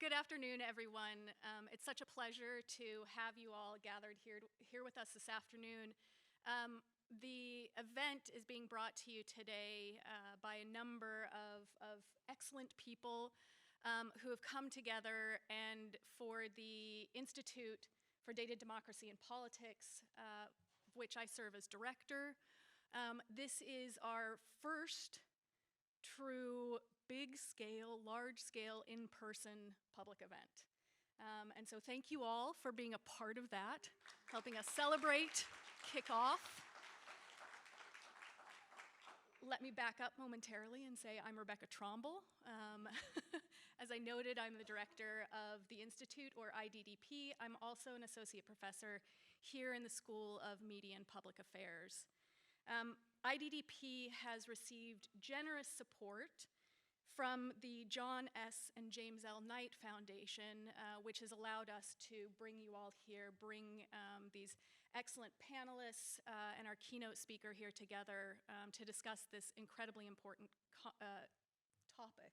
Good afternoon, everyone. It's such a pleasure to have you all gathered here with us this afternoon. The event is being brought to you today by a number of excellent people who have come together, and for the Institute for Data, Democracy, and Politics, which I serve as director. This is our first true big-scale, large-scale, in-person public event. And so thank you all for being a part of that, helping us celebrate, kick off. Let me back up momentarily and say I'm Rebecca Tromble. As I noted, I'm the director of the Institute, or IDDP. I'm also an associate professor here in the School of Media and Public Affairs. IDDP has received generous support from the John S. and James L. Knight Foundation, which has allowed us to bring you all here, bring these excellent panelists and our keynote speaker here together to discuss this incredibly important topic.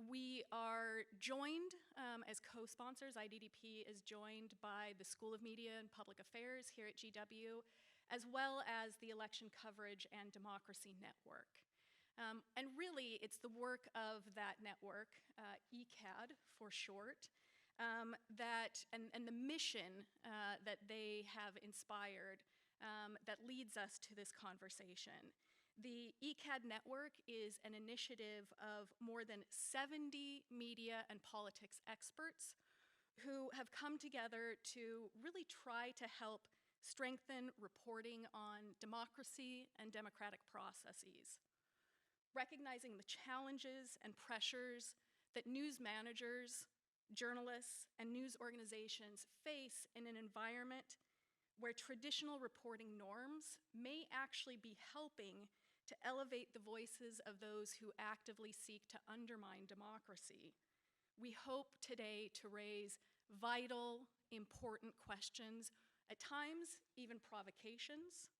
We are joined as co-sponsors. IDDP is joined by the School of Media and Public Affairs here at GW, as well as the Election Coverage and Democracy Network. And really, it's the work of that network, ECAD for short, and the mission that they have inspired that leads us to this conversation. The ECAD network is an initiative of more than 70 media and politics experts who have come together to really try to help strengthen reporting on democracy and democratic processes, recognizing the challenges and pressures that news managers, journalists, and news organizations face in an environment where traditional reporting norms may actually be helping to elevate the voices of those who actively seek to undermine democracy. We hope today to raise vital, important questions, at times even provocations,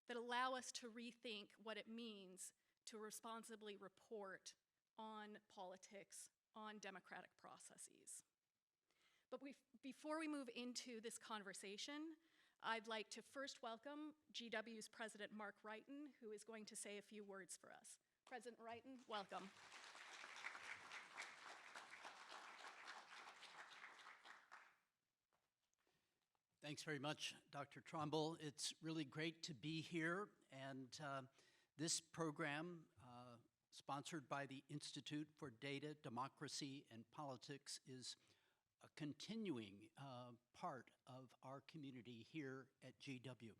that allow us to rethink what it means to responsibly report on politics, on democratic processes. But before we move into this conversation, I'd like to first welcome GW's President Mark Wrighton, who is going to say a few words for us. President Wrighton, welcome. Thanks very much, Dr. Tromble. It's really great to be here, and this program, sponsored by the Institute for Data, Democracy, and Politics, is a continuing part of our community here at GW.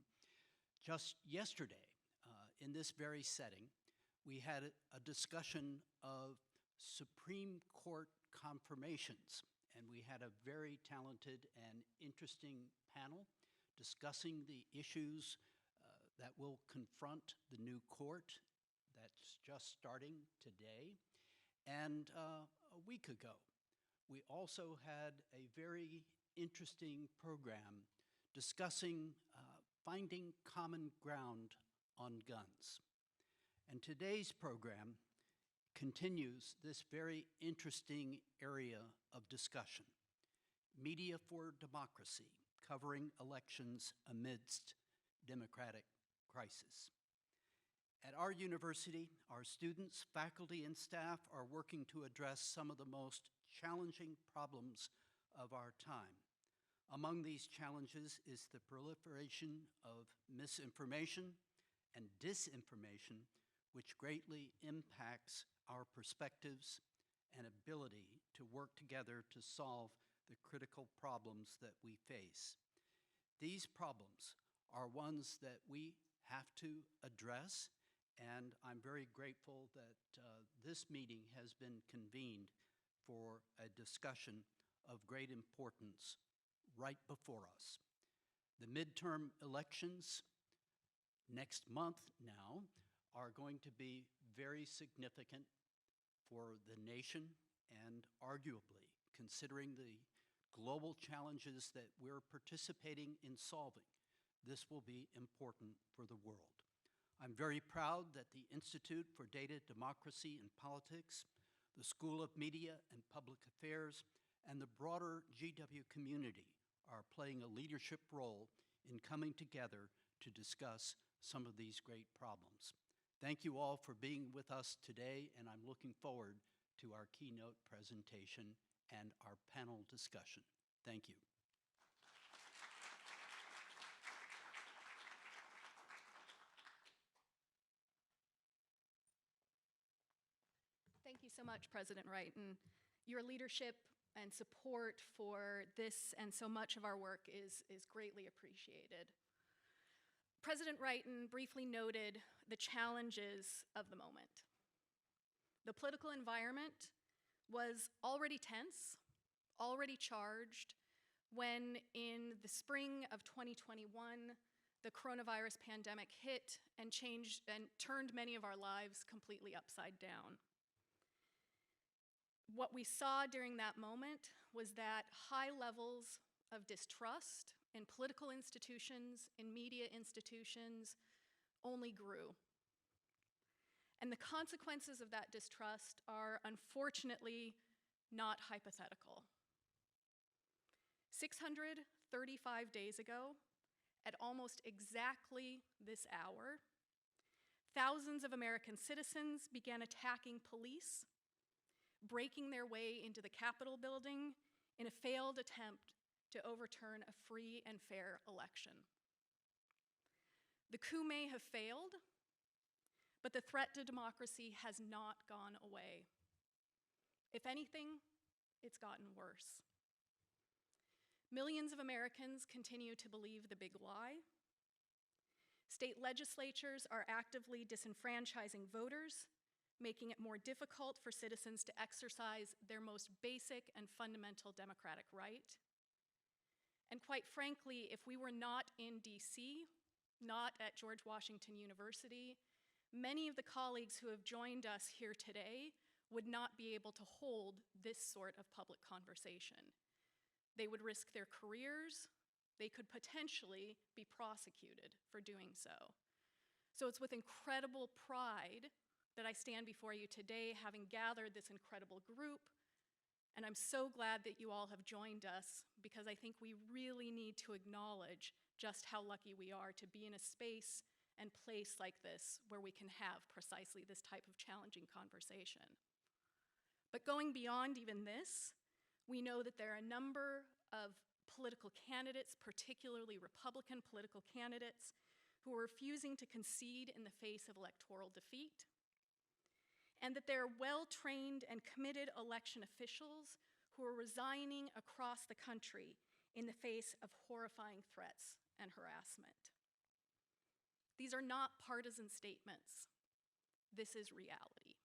Just yesterday, in this very setting, we had a discussion of Supreme Court confirmations, and we had a very talented and interesting panel discussing the issues that will confront the new court that's just starting today. And a week ago, we also had a very interesting program discussing finding common ground on guns. And today's program continues this very interesting area of discussion: Media for Democracy, covering elections amidst democratic crisis. At our university, our students, faculty, and staff are working to address some of the most challenging problems of our time. Among these challenges is the proliferation of misinformation and disinformation, which greatly impacts our perspectives and ability to work together to solve the critical problems that we face. These problems are ones that we have to address, and I'm very grateful that this meeting has been convened for a discussion of great importance right before us. The midterm elections next month now are going to be very significant for the nation, and arguably, considering the global challenges that we're participating in solving, this will be important for the world. I'm very proud that the Institute for Data, Democracy, and Politics, the School of Media and Public Affairs, and the broader GW community are playing a leadership role in coming together to discuss some of these great problems. Thank you all for being with us today, and I'm looking forward to our keynote presentation and our panel discussion. Thank you. Thank you so much, President Wright, and your leadership and support for this and so much of our work is greatly appreciated. President Wrighton briefly noted the challenges of the moment. The political environment was already tense, already charged, when in the spring of 2021, the coronavirus pandemic hit and changed and turned many of our lives completely upside down. What we saw during that moment was that high levels of distrust in political institutions, in media institutions, only grew. And the consequences of that distrust are unfortunately not hypothetical. 635 days ago, at almost exactly this hour, thousands of American citizens began attacking police, breaking their way into the Capitol building in a failed attempt to overturn a free and fair election. The coup may have failed, but the threat to democracy has not gone away. If anything, it's gotten worse. Millions of Americans continue to believe the big lie. State legislatures are actively disenfranchising voters, making it more difficult for citizens to exercise their most basic and fundamental democratic right. And quite frankly, if we were not in DC, not at George Washington University, many of the colleagues who have joined us here today would not be able to hold this sort of public conversation. They would risk their careers. They could potentially be prosecuted for doing so. So it's with incredible pride that I stand before you today, having gathered this incredible group, and I'm so glad that you all have joined us, because I think we really need to acknowledge just how lucky we are to be in a space and place like this where we can have precisely this type of challenging conversation. But going beyond even this, we know that there are a number of political candidates, particularly Republican political candidates, who are refusing to concede in the face of electoral defeat, and that there are well-trained and committed election officials who are resigning across the country in the face of horrifying threats and harassment. These are not partisan statements. This is reality.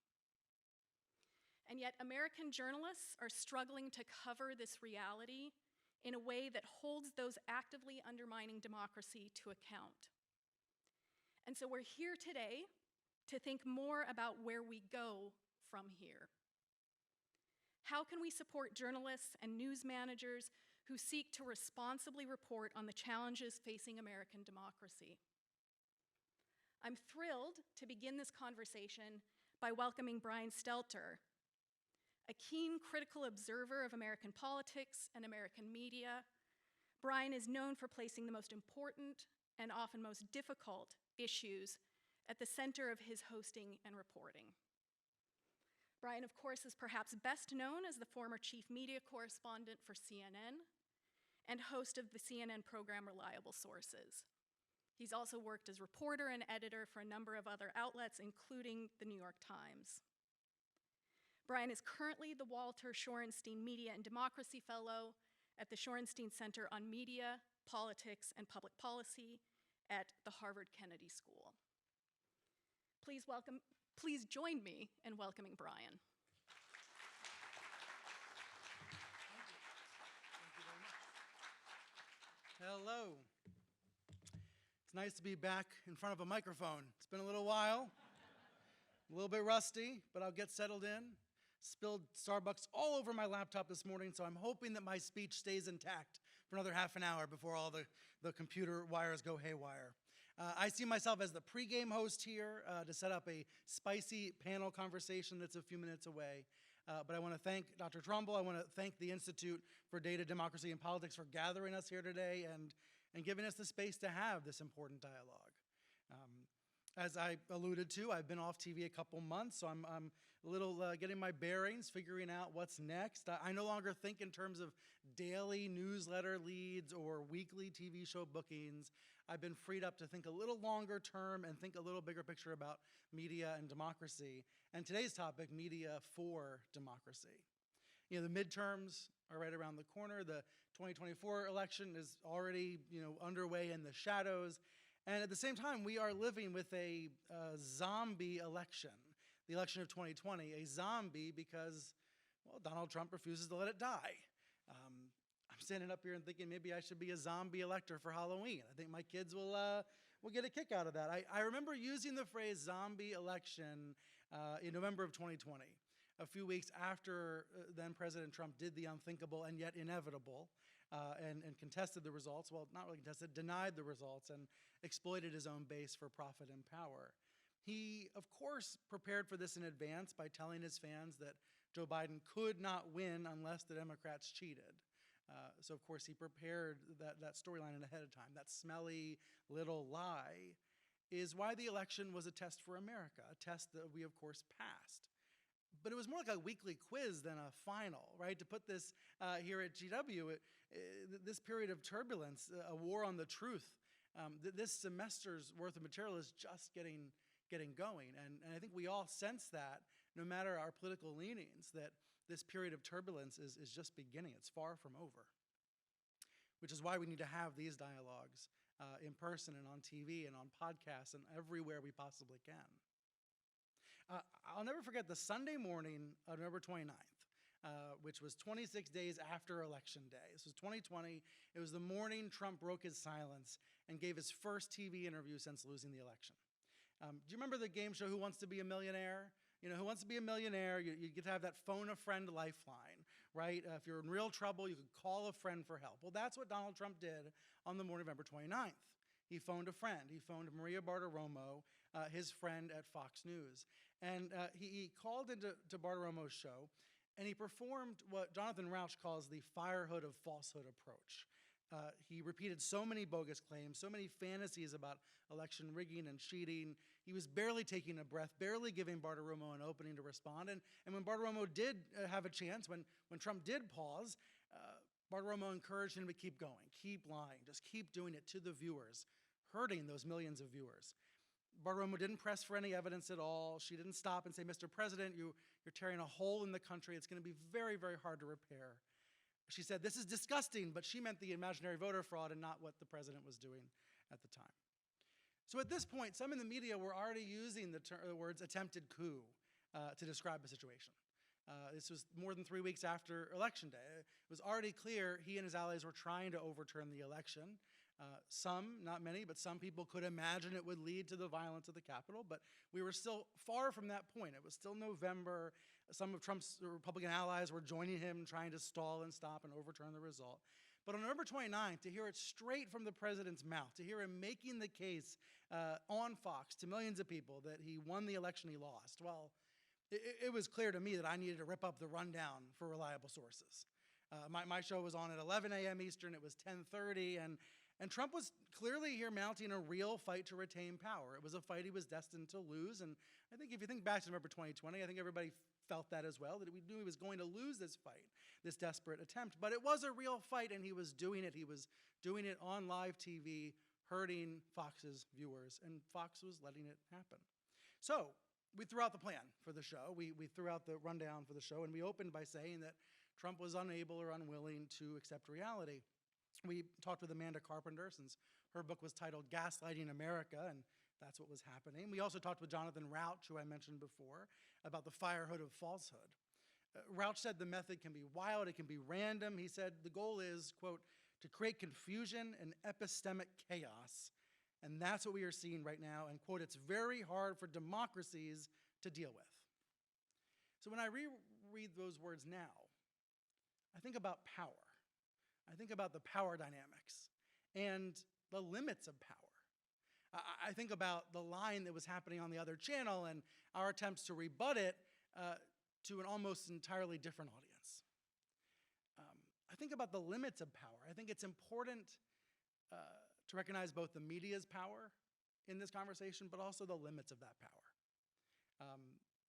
And yet, American journalists are struggling to cover this reality in a way that holds those actively undermining democracy to account. And so we're here today to think more about where we go from here. How can we support journalists and news managers who seek to responsibly report on the challenges facing American democracy? I'm thrilled to begin this conversation by welcoming Brian Stelter, a keen critical observer of American politics and American media. Brian is known for placing the most important and often most difficult issues at the center of his hosting and reporting. Brian, of course, is perhaps best known as the former chief media correspondent for CNN and host of the CNN program Reliable Sources. He's also worked as reporter and editor for a number of other outlets, including the New York Times. Brian is currently the Walter Shorenstein Media and Democracy Fellow at the Shorenstein Center on Media, Politics, and Public Policy at the Harvard Kennedy School. Please join me in welcoming Brian. Thank you very much. Hello. It's nice to be back in front of a microphone. It's been a little while, a little bit rusty, but I'll get settled in. Spilled Starbucks all over my laptop this morning, so I'm hoping that my speech stays intact for another half an hour before all the computer wires go haywire. I see myself as the pregame host here to set up a spicy panel conversation that's a few minutes away. But I want to thank Dr. Trumbull. I want to thank the Institute for Data, Democracy, and Politics for gathering us here today and giving us the space to have this important dialogue. As I alluded to, I've been off TV a couple months, so I'm a little getting my bearings, figuring out what's next. I no longer think in terms of daily newsletter leads or weekly TV show bookings. I've been freed up to think a little longer term and think a little bigger picture about media and democracy. And today's topic, media for democracy. You know, the midterms are right around the corner. The 2024 election is already, underway in the shadows. And at the same time, we are living with a zombie election, the election of 2020, a zombie because, well, Donald Trump refuses to let it die. I'm standing up here and thinking maybe I should be a zombie elector for Halloween. I think my kids will get a kick out of that. I remember using the phrase zombie election in November of 2020, a few weeks after then President Trump did the unthinkable and yet inevitable and contested the results. Well, not really contested, denied the results and exploited his own base for profit and power. He, of course, prepared for this in advance by telling his fans that Joe Biden could not win unless the Democrats cheated. So, of course, he prepared that storyline ahead of time. That smelly little lie is why the election was a test for America, a test that we, of course, passed. But it was more like a weekly quiz than a final, right? To put this here at GW, this period of turbulence, a war on the truth, this semester's worth of material is just getting going. And I think we all sense that, no matter our political leanings, that this period of turbulence is just beginning. It's far from over, which is why we need to have these dialogues in person and on TV and on podcasts and everywhere we possibly can. I'll never forget the Sunday morning of November 29th, which was 26 days after Election Day. This was 2020. It was the morning Trump broke his silence and gave his first TV interview since losing the election. Do you remember the game show Who Wants to Be a Millionaire? Who Wants to Be a Millionaire? You get to have that phone a friend lifeline, right? If you're in real trouble, you could call a friend for help. Well, that's what Donald Trump did on the morning of November 29th. He phoned a friend. He phoned Maria Bartiromo, his friend at Fox News. And he called into Bartiromo's show, and he performed what Jonathan Rauch calls the firehood of falsehood approach. He repeated so many bogus claims, so many fantasies about election rigging and cheating. He was barely taking a breath, barely giving Bartiromo an opening to respond. And when Bartiromo did have a chance, when Trump did pause, Bartiromo encouraged him to keep going, keep lying, just keep doing it to the viewers, hurting those millions of viewers. Bartiromo didn't press for any evidence at all. She didn't stop and say, Mr. President, you're tearing a hole in the country. It's going to be very, very hard to repair. She said, this is disgusting, but she meant the imaginary voter fraud and not what the president was doing at the time. So at this point, some in the media were already using the words attempted coup to describe the situation. This was more than 3 weeks after Election Day. It was already clear he and his allies were trying to overturn the election. Some, not many, but some people could imagine it would lead to the violence of the Capitol, but we were still far from that point. It was still November. Some of Trump's Republican allies were joining him, trying to stall and stop and overturn the result. But on November 29th, to hear it straight from the president's mouth, to hear him making the case on Fox to millions of people that he won the election he lost, well, it was clear to me that I needed to rip up the rundown for reliable sources. My show was on at 11 a.m. Eastern. It was 10:30, and Trump was clearly here mounting a real fight to retain power. It was a fight he was destined to lose, and I think if you think back to November 2020, I think everybody felt that as well, that we knew he was going to lose this fight, this desperate attempt. But it was a real fight, and he was doing it. He was doing it on live TV, hurting Fox's viewers, and Fox was letting it happen. So we threw out the plan for the show. We threw out the rundown for the show, and we opened by saying that Trump was unable or unwilling to accept reality. We talked with Amanda Carpenter, since her book was titled Gaslighting America, and that's what was happening. We also talked with Jonathan Rauch, who I mentioned before, about the firehood of falsehood. Rauch said the method can be wild, it can be random. He said the goal is, quote, to create confusion and epistemic chaos. And that's what we are seeing right now. And, quote, it's very hard for democracies to deal with. So when I reread those words now, I think about power. I think about the power dynamics and the limits of power. I think about the line that was happening on the other channel and our attempts to rebut it to an almost entirely different audience. I think about the limits of power. I think it's important to recognize both the media's power in this conversation, but also the limits of that power.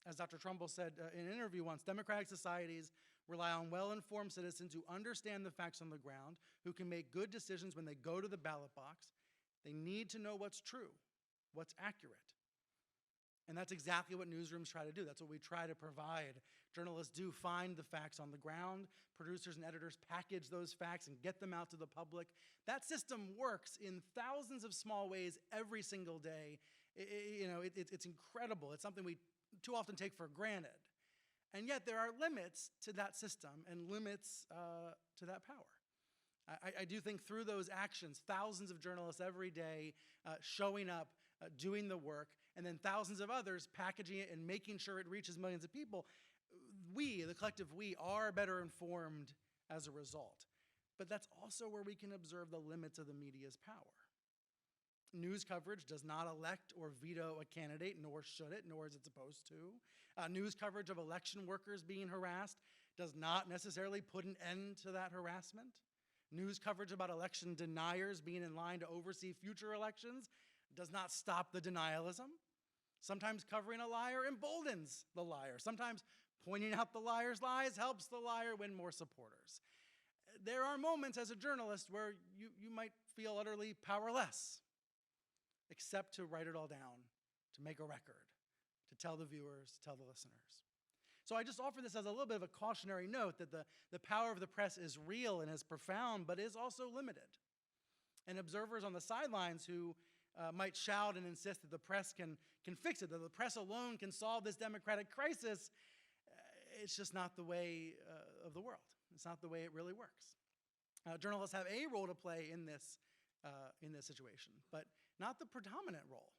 As Dr. Trumbull said in an interview once, democratic societies rely on well-informed citizens who understand the facts on the ground, who can make good decisions when they go to the ballot box. They need to know what's true, what's accurate. And that's exactly what newsrooms try to do. That's what we try to provide. Journalists do find the facts on the ground. Producers and editors package those facts and get them out to the public. That system works in thousands of small ways every single day. It's incredible. It's something we too often take for granted. And yet there are limits to that system and limits to that power. I do think through those actions, thousands of journalists every day showing up, doing the work, and then thousands of others packaging it and making sure it reaches millions of people, we, the collective we, are better informed as a result. But that's also where we can observe the limits of the media's power. News coverage does not elect or veto a candidate, nor should it, nor is it supposed to. News coverage of election workers being harassed does not necessarily put an end to that harassment. News coverage about election deniers being in line to oversee future elections does not stop the denialism. Sometimes covering a liar emboldens the liar. Sometimes pointing out the liar's lies helps the liar win more supporters. There are moments as a journalist where you might feel utterly powerless, except to write it all down, to make a record, to tell the viewers, to tell the listeners. So I just offer this as a little bit of a cautionary note that the power of the press is real and is profound, but is also limited. And observers on the sidelines who might shout and insist that the press can fix it, that the press alone can solve this democratic crisis, it's just not the way of the world. It's not the way it really works. Journalists have a role to play in this situation, but not the predominant role.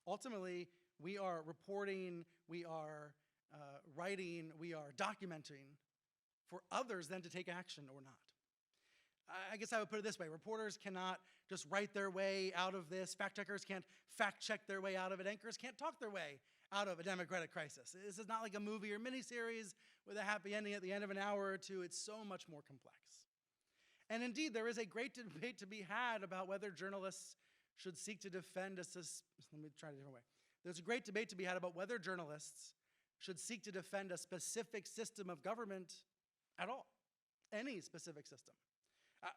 Ultimately, we are reporting, we are writing, we are documenting for others then to take action or not. I guess I would put it this way. Reporters cannot just write their way out of this. Fact-checkers can't fact-check their way out of it. Anchors can't talk their way out of a democratic crisis. This is not like a movie or miniseries with a happy ending at the end of an hour or two. It's so much more complex. And indeed, there is a great debate to be had about whether journalists should seek to defend let me try it a different way. There's a great debate to be had about whether journalists should seek to defend a specific system of government at all, any specific system.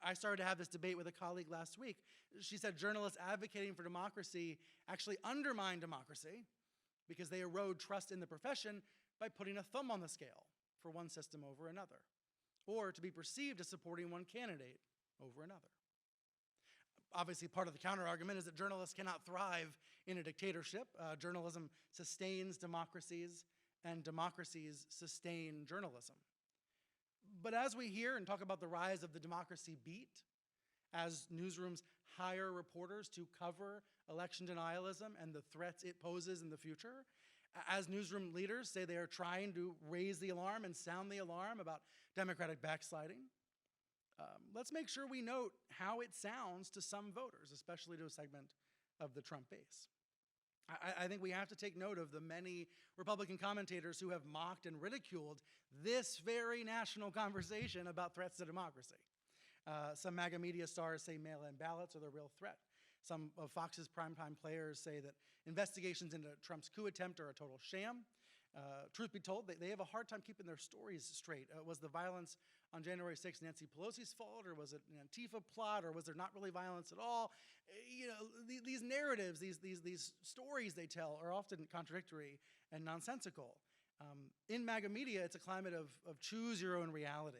I started to have this debate with a colleague last week. She said journalists advocating for democracy actually undermine democracy because they erode trust in the profession by putting a thumb on the scale for one system over another, or to be perceived as supporting one candidate over another. Obviously, part of the counter-argument is that journalists cannot thrive in a dictatorship. Journalism sustains democracies, and democracies sustain journalism. But as we hear and talk about the rise of the democracy beat, as newsrooms hire reporters to cover election denialism and the threats it poses in the future, as newsroom leaders say they are trying to raise the alarm and sound the alarm about democratic backsliding, let's make sure we note how it sounds to some voters, especially to a segment of the Trump base. I think we have to take note of the many Republican commentators who have mocked and ridiculed this very national conversation about threats to democracy. Some MAGA media stars say mail-in ballots are the real threat. Some of Fox's primetime players say that investigations into Trump's coup attempt are a total sham. Truth be told, they have a hard time keeping their stories straight. Was the violence on January 6th Nancy Pelosi's fault, or was it an Antifa plot, or was there not really violence at all? These narratives, these stories they tell are often contradictory and nonsensical. In MAGA media, it's a climate of choose your own reality.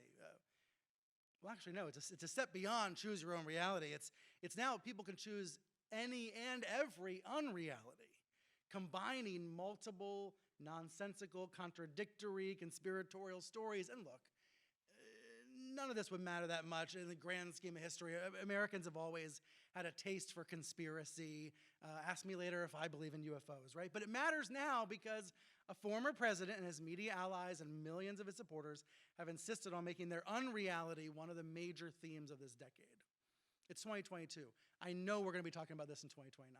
Well, actually, no, it's a step beyond choose your own reality. It's now people can choose any and every unreality, combining multiple nonsensical, contradictory, conspiratorial stories. And look, none of this would matter that much in the grand scheme of history. Americans have always had a taste for conspiracy. Ask me later if I believe in UFOs, right? But it matters now because a former president and his media allies and millions of his supporters have insisted on making their unreality one of the major themes of this decade. It's 2022. I know we're going to be talking about this in 2029.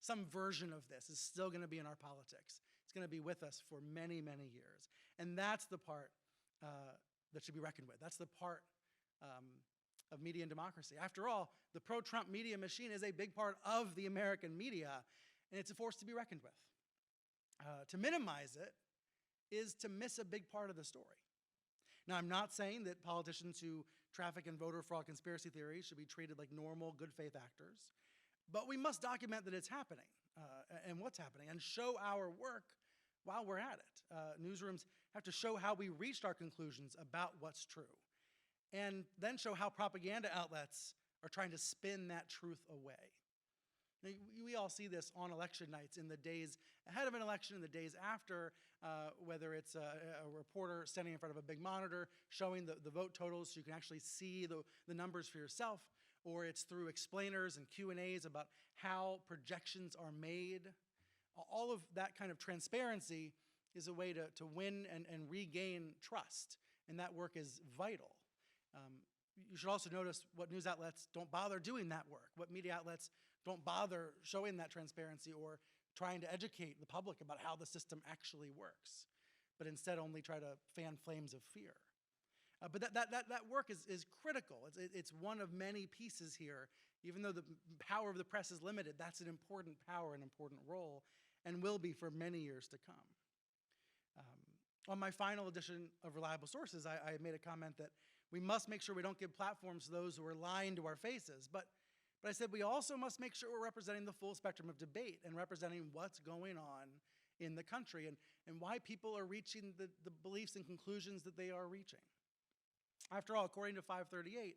Some version of this is still going to be in our politics. It's going to be with us for many, many years. And that's the part that should be reckoned with. That's the part of media and democracy. After all, the pro-Trump media machine is a big part of the American media, and it's a force to be reckoned with. To minimize it is to miss a big part of the story. Now, I'm not saying that politicians who traffic in voter fraud conspiracy theories should be treated like normal, good faith actors, but we must document that it's happening and what's happening and show our work while we're at it. Newsrooms have to show how we reached our conclusions about what's true, and then show how propaganda outlets are trying to spin that truth away. Now, we all see this on election nights, in the days ahead of an election, in the days after, whether it's a reporter standing in front of a big monitor showing the vote totals so you can actually see the numbers for yourself, or it's through explainers and Q&As about how projections are made. All of that kind of transparency is a way to win and regain trust, and that work is vital. You should also notice what news outlets don't bother doing that work, what media outlets don't bother showing that transparency or trying to educate the public about how the system actually works, but instead only try to fan flames of fear. But that work is critical. It's one of many pieces here. Even though the power of the press is limited, that's an important power, an important role, and will be for many years to come. On my final edition of Reliable Sources, I made a comment that we must make sure we don't give platforms to those who are lying to our faces. But I said we also must make sure we're representing the full spectrum of debate and representing what's going on in the country and why people are reaching the beliefs and conclusions that they are reaching. After all, according to 538,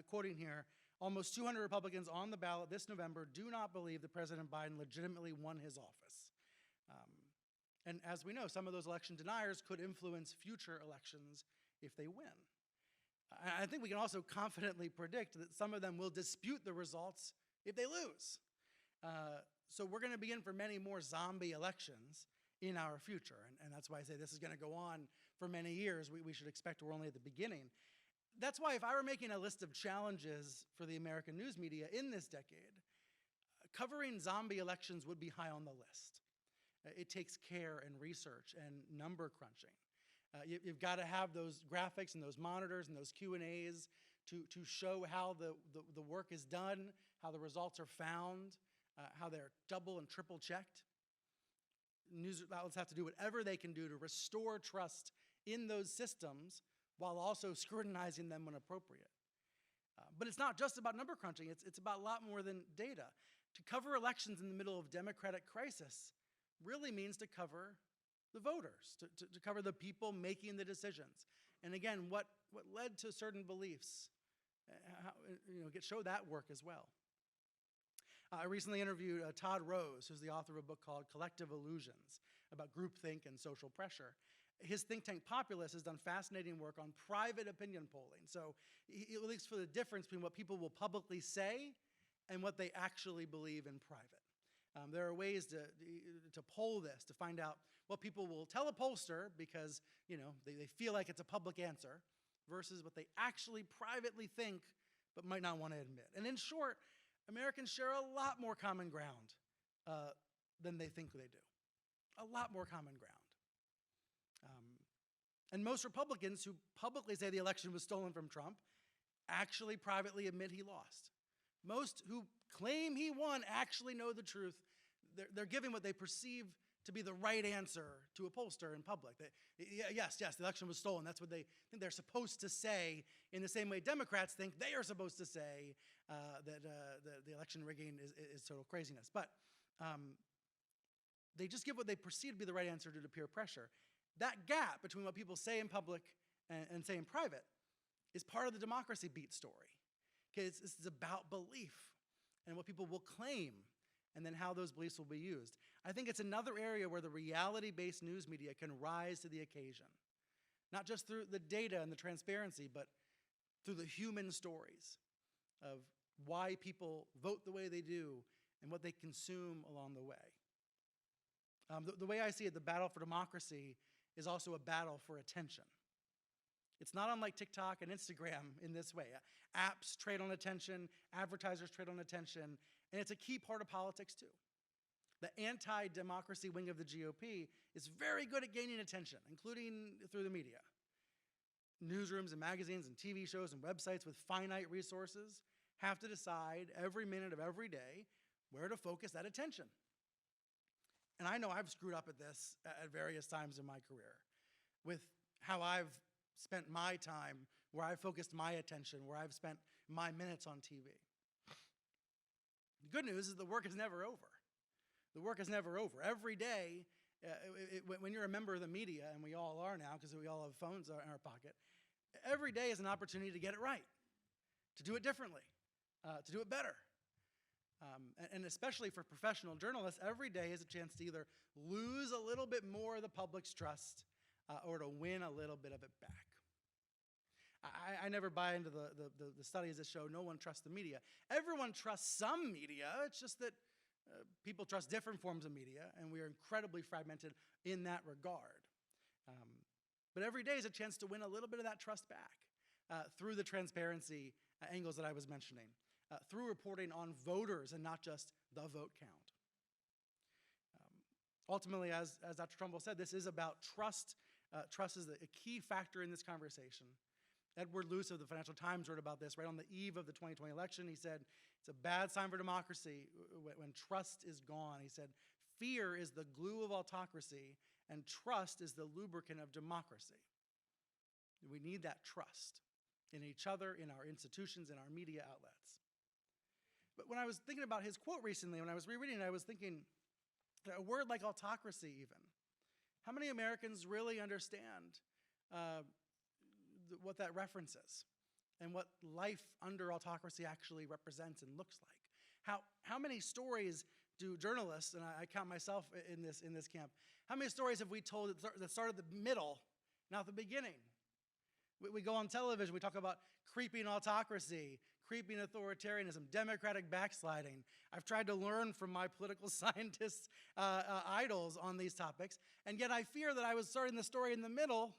quoting here, almost 200 Republicans on the ballot this November do not believe that President Biden legitimately won his office. And as we know, some of those election deniers could influence future elections if they win. I think we can also confidently predict that some of them will dispute the results if they lose. So we're going to begin for many more zombie elections in our future. And that's why I say this is going to go on for many years. We should expect we're only at the beginning. That's why if I were making a list of challenges for the American news media in this decade, covering zombie elections would be high on the list. It takes care and research and number crunching. You've got to have those graphics and those monitors and those Q&As to show how the work is done, how the results are found, how they're double and triple checked. News outlets have to do whatever they can do to restore trust in those systems while also scrutinizing them when appropriate. But it's not just about number crunching. It's about a lot more than data. To cover elections in the middle of democratic crisis really means to cover the voters, to cover the people making the decisions. And again, what led to certain beliefs, show that work as well. I recently interviewed Todd Rose, who's the author of a book called Collective Illusions, about groupthink and social pressure. His think tank Populous has done fascinating work on private opinion polling. So he looks for the difference between what people will publicly say and what they actually believe in private. There are ways to poll this, to find out what people will tell a pollster because they feel like it's a public answer versus what they actually privately think but might not want to admit. And in short, Americans share a lot more common ground than they think they do. A lot more common ground. And most Republicans who publicly say the election was stolen from Trump actually privately admit he lost. Most who claim he won actually know the truth. They're giving what they perceive to be the right answer to a pollster in public. Yes, the election was stolen. That's what they think they're supposed to say, in the same way Democrats think they are supposed to say that the election rigging is total craziness. But they just give what they perceive to be the right answer due to peer pressure. That gap between what people say in public and say in private is part of the democracy beat story. This is about belief and what people will claim and then how those beliefs will be used. I think it's another area where the reality-based news media can rise to the occasion, not just through the data and the transparency, but through the human stories of why people vote the way they do and what they consume along the way. The way I see it, the battle for democracy is also a battle for attention. It's not unlike TikTok and Instagram in this way. Apps trade on attention, advertisers trade on attention, and it's a key part of politics too. The anti-democracy wing of the GOP is very good at gaining attention, including through the media. Newsrooms and magazines and TV shows and websites with finite resources have to decide every minute of every day where to focus that attention. And I know I've screwed up at this at various times in my career with how I've spent my time, where I've focused my attention, where I've spent my minutes on TV. The good news is the work is never over. The work is never over. Every day, when you're a member of the media, and we all are now because we all have phones in our pocket, every day is an opportunity to get it right, to do it differently, to do it better. And especially for professional journalists, every day is a chance to either lose a little bit more of the public's trust or to win a little bit of it back. I never buy into the studies that show no one trusts the media. Everyone trusts some media. It's just that people trust different forms of media, and we are incredibly fragmented in that regard. But every day is a chance to win a little bit of that trust back through the transparency angles that I was mentioning, through reporting on voters and not just the vote count. Ultimately, as Dr. Trumbull said, this is about trust. Trust is a key factor in this conversation. Edward Luce of the Financial Times wrote about this right on the eve of the 2020 election. He said, it's a bad sign for democracy when trust is gone. He said, fear is the glue of autocracy, and trust is the lubricant of democracy. We need that trust in each other, in our institutions, in our media outlets. But when I was thinking about his quote recently, when I was rereading it, I was thinking, a word like autocracy even, how many Americans really understand what that references and what life under autocracy actually represents and looks like? How many stories do journalists, and I count myself in this camp, how many stories have we told that start at the middle, not the beginning? We go on television, we talk about creeping autocracy, creeping authoritarianism, democratic backsliding. I've tried to learn from my political scientists idols on these topics, and yet I fear that I was starting the story in the middle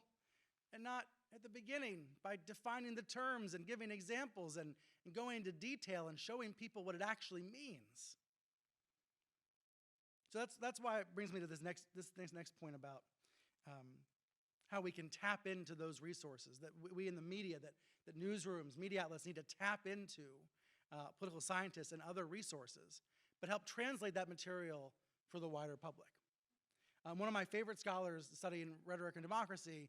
and not at the beginning by defining the terms and giving examples and going into detail and showing people what it actually means. So that's why it brings me to this next point about how we can tap into those resources that we in the media, that newsrooms, media outlets need to tap into political scientists and other resources, but help translate that material for the wider public. One of my favorite scholars studying rhetoric and democracy,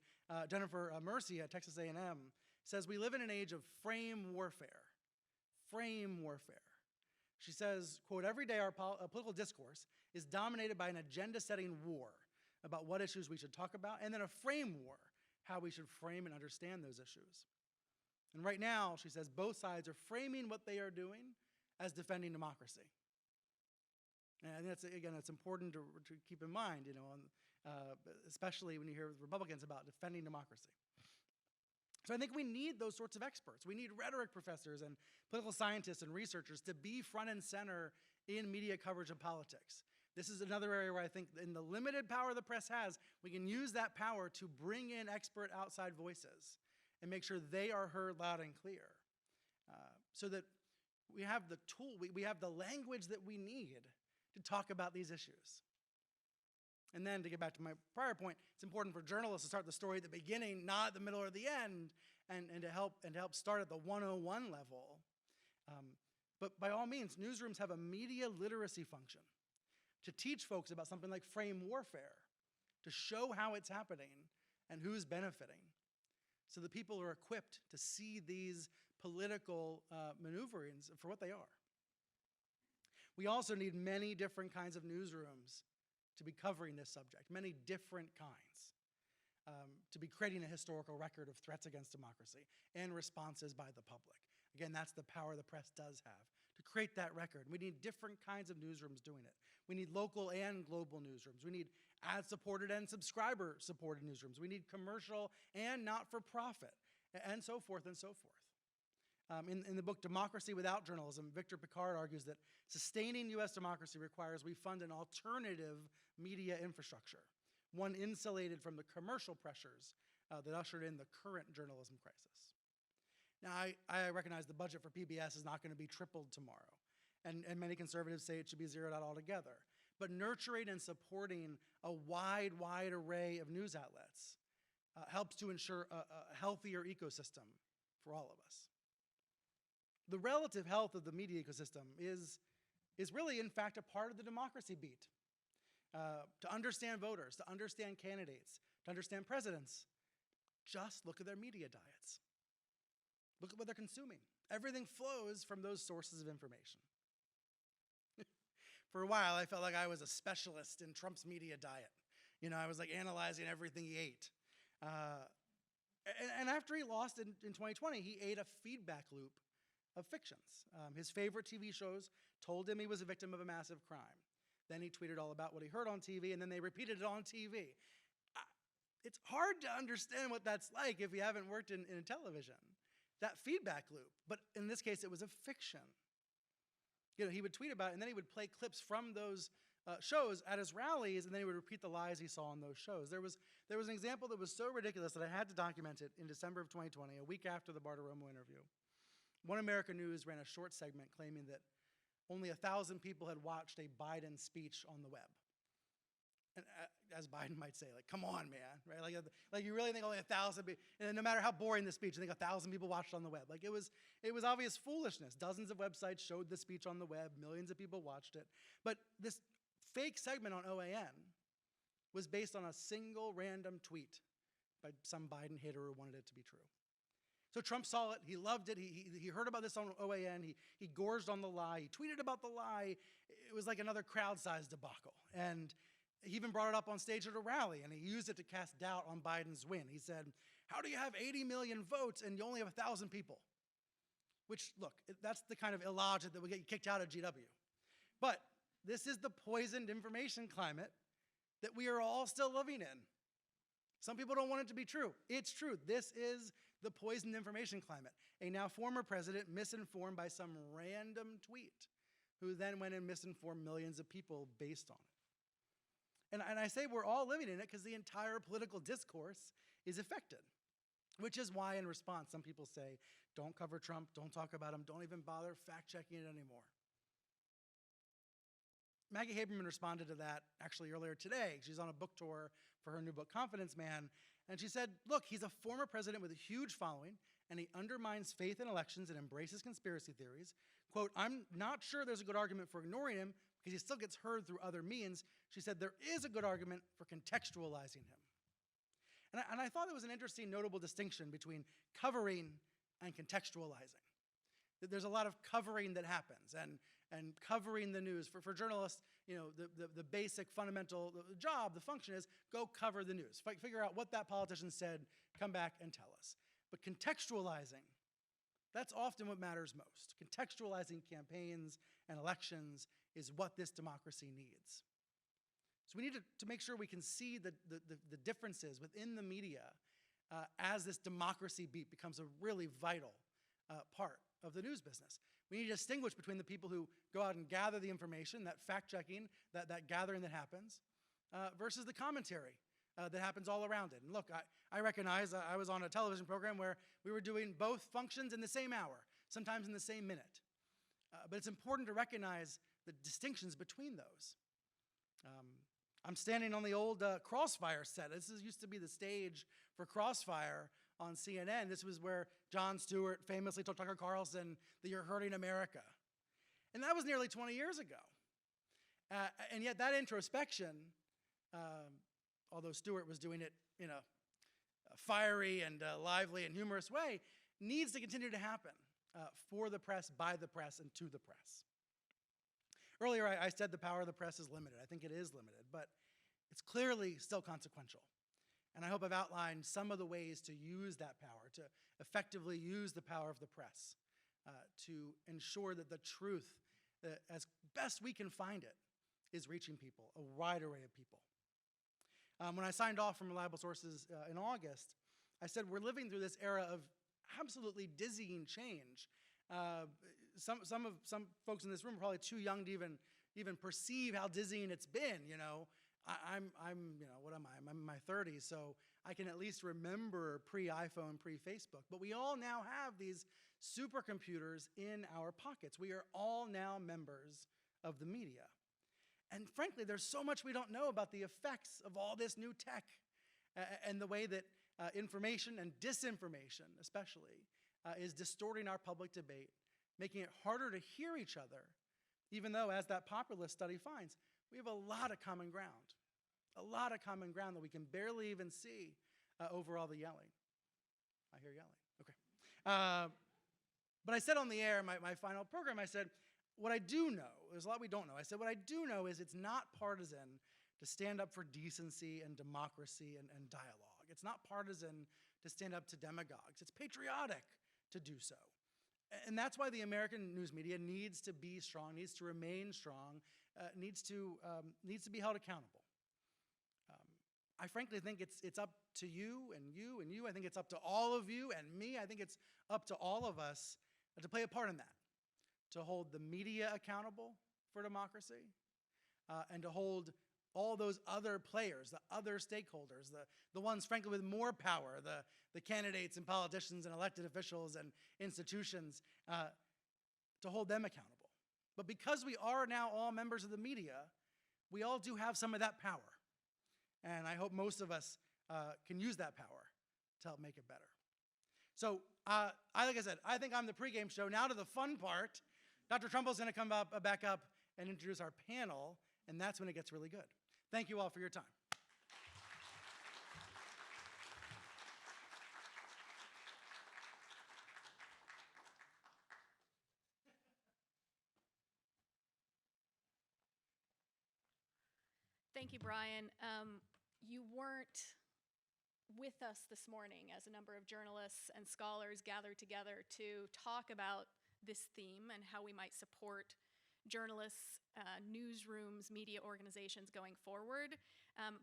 Jennifer Mercy at Texas A&M, says we live in an age of frame warfare. Frame warfare. She says, quote, every day our political discourse is dominated by an agenda-setting war about what issues we should talk about, and then a frame war, how we should frame and understand those issues. And right now, she says, both sides are framing what they are doing as defending democracy. And that's, again, it's important to keep in mind, especially when you hear Republicans about defending democracy. So I think we need those sorts of experts. We need rhetoric professors and political scientists and researchers to be front and center in media coverage of politics. This is another area where I think in the limited power the press has, we can use that power to bring in expert outside voices and make sure they are heard loud and clear so that we have the tool, we have the language that we need to talk about these issues. And then to get back to my prior point, it's important for journalists to start the story at the beginning, not at the middle or the end, and to help start at the 101 level. But by all means, newsrooms have a media literacy function to teach folks about something like frame warfare, to show how it's happening and who's benefiting, so that people are equipped to see these political maneuverings for what they are. We also need many different kinds of newsrooms to be covering this subject, many different kinds, to be creating a historical record of threats against democracy and responses by the public. Again, that's the power the press does have, to create that record. We need different kinds of newsrooms doing it. We need local and global newsrooms. We need ad-supported and subscriber-supported newsrooms. We need commercial and not-for-profit, and so forth and so forth. In the book Democracy Without Journalism, Victor Pickard argues that sustaining U.S. democracy requires we fund an alternative media infrastructure, one insulated from the commercial pressures that ushered in the current journalism crisis. Now, I recognize the budget for PBS is not going to be tripled tomorrow, and many conservatives say it should be zeroed out altogether. but nurturing and supporting a wide array of news outlets helps to ensure a healthier ecosystem for all of us. The relative health of the media ecosystem is really, in fact, a part of the democracy beat. To understand voters, to understand candidates, to understand presidents, just look at their media diets. Look at what they're consuming. Everything flows from those sources of information. For a while, I felt like I was a specialist in Trump's media diet. You know, I was like analyzing everything he ate. And after he lost in 2020, he ate a feedback loop of fictions. His favorite TV shows told him he was a victim of a massive crime. Then he tweeted all about what he heard on TV, and then they repeated it on TV. It's hard to understand what that's like if you haven't worked in television, that feedback loop. But in this case, it was a fiction. You know, he would tweet about it, and then he would play clips from those shows at his rallies, and then he would repeat the lies he saw on those shows. There was an example that was so ridiculous that I had to document it in December of 2020, a week after the Bartiromo interview. One American News ran a short segment claiming that only 1,000 people had watched a Biden speech on the web. And as Biden might say, like, come on, man, right? Like you really think only 1,000 people, and no matter how boring the speech, you think 1,000 people watched on the web. Like it was obvious foolishness. Dozens of websites showed the speech on the web. Millions of people watched it. But this fake segment on OAN was based on a single random tweet by some Biden hater who wanted it to be true. So Trump saw it, he loved it, he heard about this on OAN, he gorged on the lie, he tweeted about the lie. It was like another crowd-sized debacle. And he even brought it up on stage at a rally, and he used it to cast doubt on Biden's win. He said, how do you have 80 million votes and you only have 1,000 people? Which, look, that's the kind of illogic that would get you kicked out of GW. But this is the poisoned information climate that we are all still living in. Some people don't want it to be true. It's true. This is the poisoned information climate. A now former president misinformed by some random tweet, who then went and misinformed millions of people based on it. And I say we're all living in it because the entire political discourse is affected, which is why in response, some people say, don't cover Trump, don't talk about him, don't even bother fact-checking it anymore. Maggie Haberman responded to that actually earlier today. She's on a book tour for her new book, Confidence Man, and she said, look, he's a former president with a huge following, and he undermines faith in elections and embraces conspiracy theories. Quote, I'm not sure there's a good argument for ignoring him because he still gets heard through other means. She said there is a good argument for contextualizing him. And I thought it was an interesting, notable distinction between covering and contextualizing. There's a lot of covering that happens, and covering the news. For journalists, you know, the basic fundamental job, the function is go cover the news. Figure out what that politician said, come back and tell us. But contextualizing, that's often what matters most. Contextualizing campaigns and elections is what this democracy needs. So we need to make sure we can see the differences within the media as this democracy beat becomes a really vital part of the news business. We need to distinguish between the people who go out and gather the information, that fact-checking, that gathering that happens, versus the commentary that happens all around it. And look, I recognize I was on a television program where we were doing both functions in the same hour, sometimes in the same minute. But it's important to recognize the distinctions between those. I'm standing on the old Crossfire set. This used to be the stage for Crossfire on CNN. This was where Jon Stewart famously told Tucker Carlson that you're hurting America. And that was nearly 20 years ago. And yet that introspection, although Stewart was doing it in a fiery and lively and humorous way, needs to continue to happen for the press, by the press, and to the press. Earlier, I said the power of the press is limited. I think it is limited, but it's clearly still consequential. And I hope I've outlined some of the ways to use that power, to effectively use the power of the press, to ensure that the truth, as best we can find it, is reaching people, a wide array of people. When I signed off from Reliable Sources in August, I said we're living through this era of absolutely dizzying change. Some folks in this room are probably too young to even perceive how dizzying it's been. You know, I'm you know, what am I? I'm in my 30s, so I can at least remember pre-iPhone, pre-Facebook. But we all now have these supercomputers in our pockets. We are all now members of the media. And frankly, there's so much we don't know about the effects of all this new tech and the way that information and disinformation, especially, is distorting our public debate, making it harder to hear each other, even though, as that populist study finds, we have a lot of common ground. A lot of common ground that we can barely even see over all the yelling. I hear yelling, okay. But I said on the air, my final program, I said, what I do know, there's a lot we don't know. I said, what I do know is it's not partisan to stand up for decency and democracy and dialogue. It's not partisan to stand up to demagogues. It's patriotic to do so. And that's why the American news media needs to be strong, needs to remain strong, needs to be held accountable. I frankly think it's up to you and you and you. I think it's up to all of you and me. I think it's up to all of us to play a part in that, to hold the media accountable for democracy, and to hold all those other players, the other stakeholders, the ones, frankly, with more power, the candidates and politicians and elected officials and institutions, to hold them accountable. But because we are now all members of the media, we all do have some of that power. And I hope most of us can use that power to help make it better. So, like I said, I think I'm the pregame show. Now to the fun part. Dr. Trumbull's going to come back up and introduce our panel, and that's when it gets really good. Thank you all for your time. Thank you, Brian. You weren't with us this morning as a number of journalists and scholars gathered together to talk about this theme and how we might support journalists, newsrooms, media organizations going forward.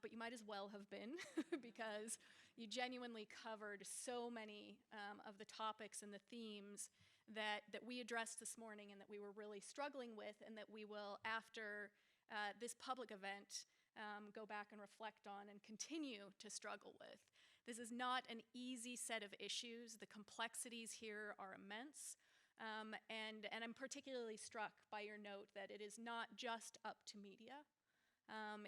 But you might as well have been because you genuinely covered so many of the topics and the themes that we addressed this morning and that we were really struggling with and that we will, after this public event, go back and reflect on and continue to struggle with. This is not an easy set of issues. The complexities here are immense. And I'm particularly struck by your note that it is not just up to media.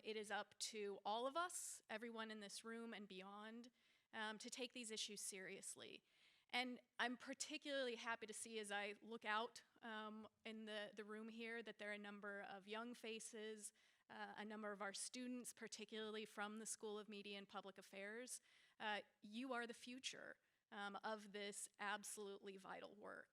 It is up to all of us, everyone in this room and beyond, to take these issues seriously. And I'm particularly happy to see as I look out in the room here that there are a number of young faces, a number of our students, particularly from the School of Media and Public Affairs. You are the future of this absolutely vital work.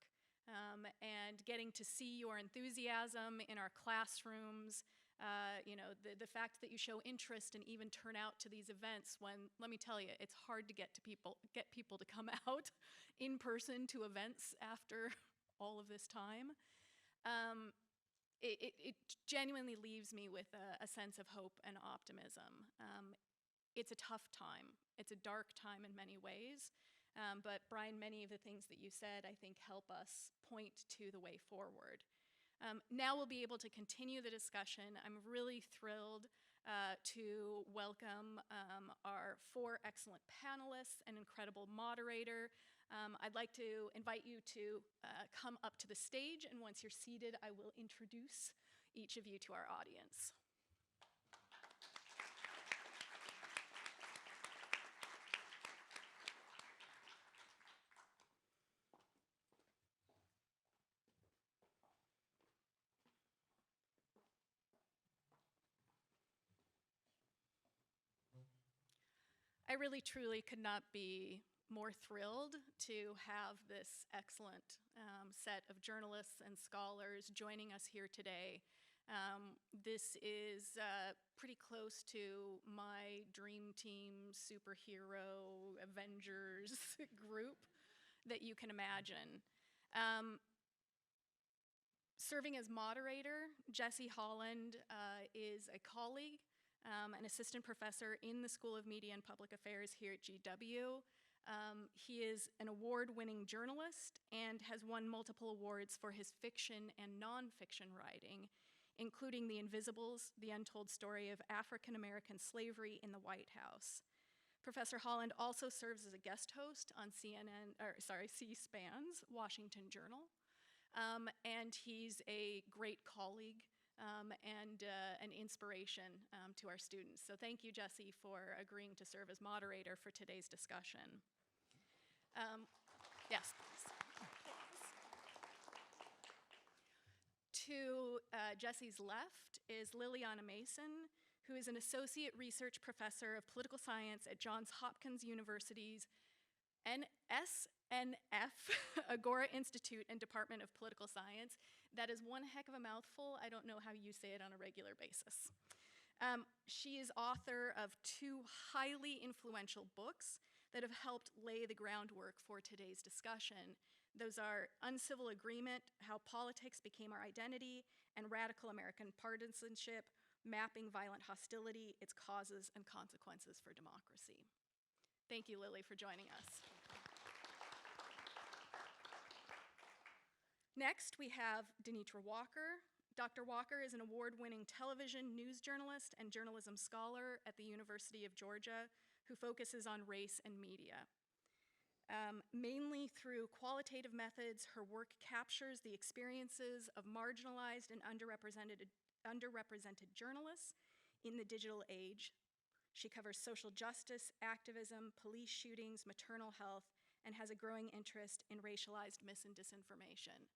And getting to see your enthusiasm in our classrooms, the fact that you show interest and even turn out to these events when, let me tell you, it's hard to get people to come out in person to events after all of this time. It genuinely leaves me with a sense of hope and optimism. It's a tough time. It's a dark time in many ways. But Brian, many of the things that you said, I think, help us point to the way forward. Now we'll be able to continue the discussion. I'm really thrilled to welcome our 4 excellent panelists and incredible moderator. I'd like to invite you to come up to the stage, and once you're seated, I will introduce each of you to our audience. I really, truly could not be more thrilled to have this excellent set of journalists and scholars joining us here today. This is pretty close to my dream team superhero Avengers group that you can imagine. Serving as moderator, Jesse Holland is a colleague, an assistant professor in the School of Media and Public Affairs here at GW. He is an award-winning journalist and has won multiple awards for his fiction and nonfiction writing, including The Invisibles, The Untold Story of African American Slavery in the White House. Professor Holland also serves as a guest host on C-SPAN's Washington Journal. And he's a great colleague and an inspiration to our students. So thank you, Jesse, for agreeing to serve as moderator for today's discussion. Yes, please. To Jesse's left is Liliana Mason, who is an associate research professor of political science at Johns Hopkins University's SNF Agora Institute and Department of Political Science. That is one heck of a mouthful. I don't know how you say it on a regular basis. She is author of 2 highly influential books that have helped lay the groundwork for today's discussion. Those are Uncivil Agreement, How Politics Became Our Identity, and Radical American Partisanship, Mapping Violent Hostility, Its Causes and Consequences for Democracy. Thank you, Lily, for joining us. Next, we have Denitra Walker. Dr. Walker is an award-winning television news journalist and journalism scholar at the University of Georgia who focuses on race and media. Mainly through qualitative methods, her work captures the experiences of marginalized and underrepresented journalists in the digital age. She covers social justice, activism, police shootings, maternal health, and has a growing interest in racialized mis- and disinformation.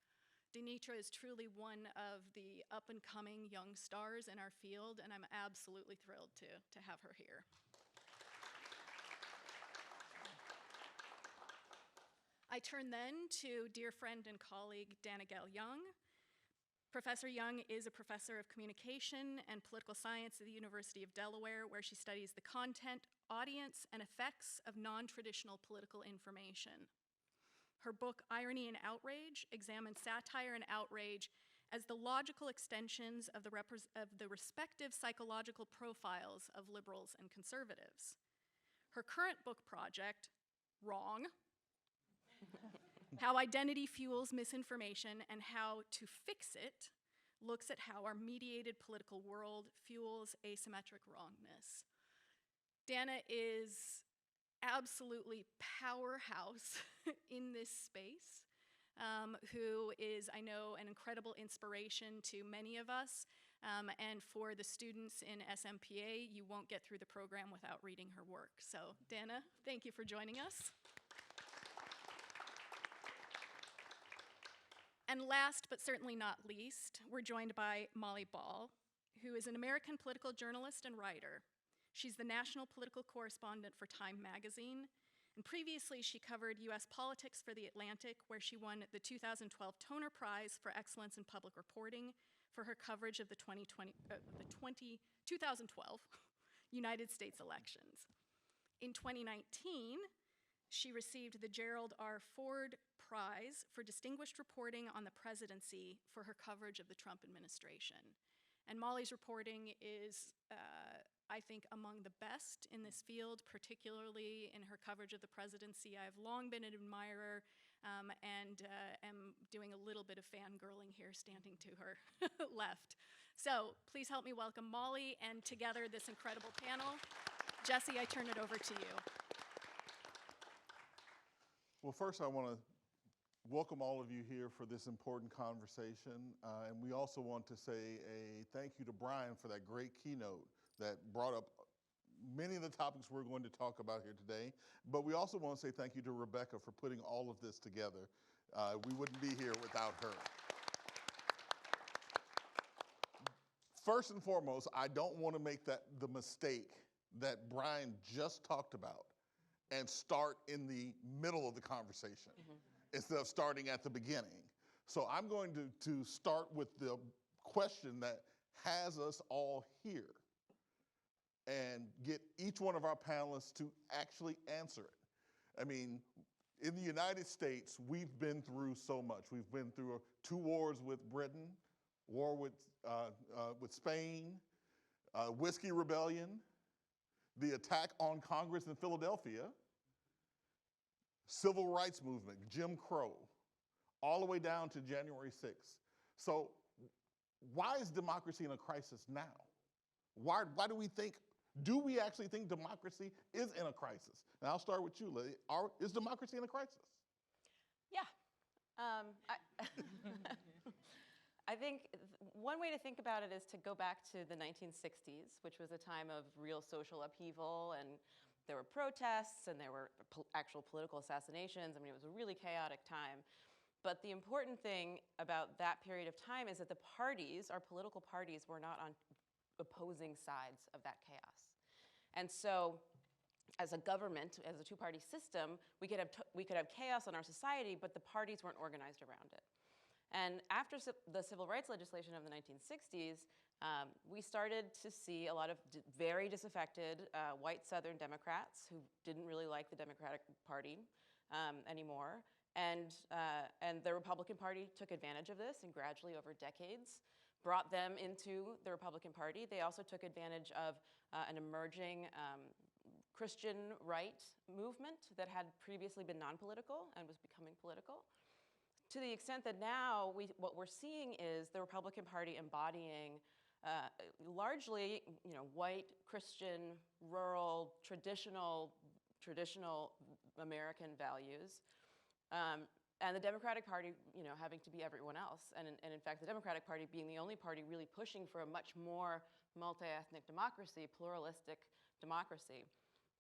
Denitra is truly one of the up-and-coming young stars in our field, and I'm absolutely thrilled to have her here. I turn then to dear friend and colleague Dana Gale-Young. Professor Young is a professor of communication and political science at the University of Delaware, where she studies the content, audience, and effects of non-traditional political information. Her book, Irony and Outrage, examines satire and outrage as the logical extensions of the respective psychological profiles of liberals and conservatives. Her current book project, Wrong, How Identity Fuels Misinformation and How to Fix It, looks at how our mediated political world fuels asymmetric wrongness. Dana is absolutely powerhouse in this space, who is, I know, an incredible inspiration to many of us. And for the students in SMPA, you won't get through the program without reading her work. So, Dana, thank you for joining us. And last, but certainly not least, we're joined by Molly Ball, who is an American political journalist and writer. She's the national political correspondent for Time magazine, and previously she covered US politics for The Atlantic, where she won the 2012 Toner Prize for Excellence in Public Reporting for her coverage of the 2012 United States elections. In 2019, she received the Gerald R. Ford Prize for Distinguished Reporting on the Presidency for her coverage of the Trump administration. And Molly's reporting is, I think, among the best in this field, particularly in her coverage of the presidency. I've long been an admirer and am doing a little bit of fangirling here, standing to her left. So please help me welcome Molly and together this incredible panel. Jesse, I turn it over to you. Well, first I want to welcome all of you here for this important conversation. And we also want to say a thank you to Brian for that great keynote that brought up many of the topics we're going to talk about here today. But we also want to say thank you to Rebecca for putting all of this together. We wouldn't be here without her. First and foremost, I don't want to make the mistake that Brian just talked about and start in the middle of the conversation instead of starting at the beginning. So I'm going to start with the question that has us all here and get each one of our panelists to actually answer it. I mean, in the United States, we've been through so much. We've been through 2 wars with Britain, war with Spain, Whiskey Rebellion, the attack on Congress in Philadelphia, Civil rights movement, Jim Crow, all the way down to January 6th. So why is democracy in a crisis now? Why do we actually think democracy is in a crisis? And I'll start with you, Lily. Is democracy in a crisis? Yeah. I think one way to think about it is to go back to the 1960s, which was a time of real social upheaval, and there were protests and there were actual political assassinations. I mean, it was a really chaotic time. But the important thing about that period of time is that the parties, our political parties, were not on opposing sides of that chaos. And so as a government, as a two-party system, we could have chaos in our society, but the parties weren't organized around it. And after the civil rights legislation of the 1960s, we started to see a lot of very disaffected white Southern Democrats who didn't really like the Democratic Party anymore. And the Republican Party took advantage of this and gradually over decades brought them into the Republican Party. They also took advantage of an emerging Christian right movement that had previously been non-political and was becoming political. To the extent that now what we're seeing is the Republican Party embodying largely, white, Christian, rural, traditional American values. And the Democratic Party, having to be everyone else. And in fact, the Democratic Party being the only party really pushing for a much more multi-ethnic democracy, pluralistic democracy.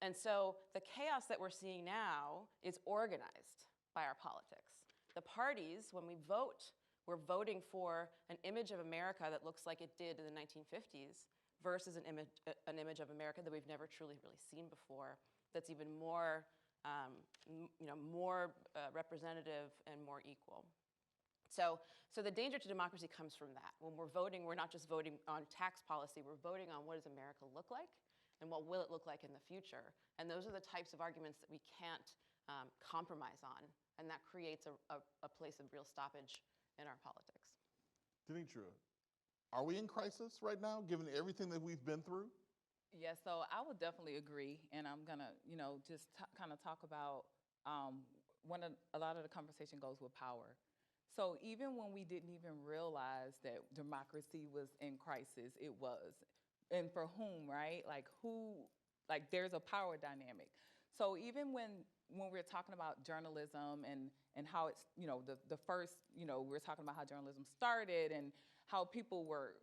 And so the chaos that we're seeing now is organized by our politics. The parties, when we vote, we're voting for an image of America that looks like it did in the 1950s versus an image of America that we've never truly really seen before, that's even more more representative and more equal. So the danger to democracy comes from that. When we're voting, we're not just voting on tax policy, we're voting on what does America look like and what will it look like in the future. And those are the types of arguments that we can't compromise on, and that creates a place of real stoppage in our politics. Denitra, are we in crisis right now, given everything that we've been through? Yeah, so I would definitely agree, and I'm gonna, just kind of talk about a lot of the conversation goes with power. So even when we didn't even realize that democracy was in crisis, it was, and for whom, right? Like there's a power dynamic. So even when we're talking about journalism and how it's, the first, we're talking about how journalism started and how people were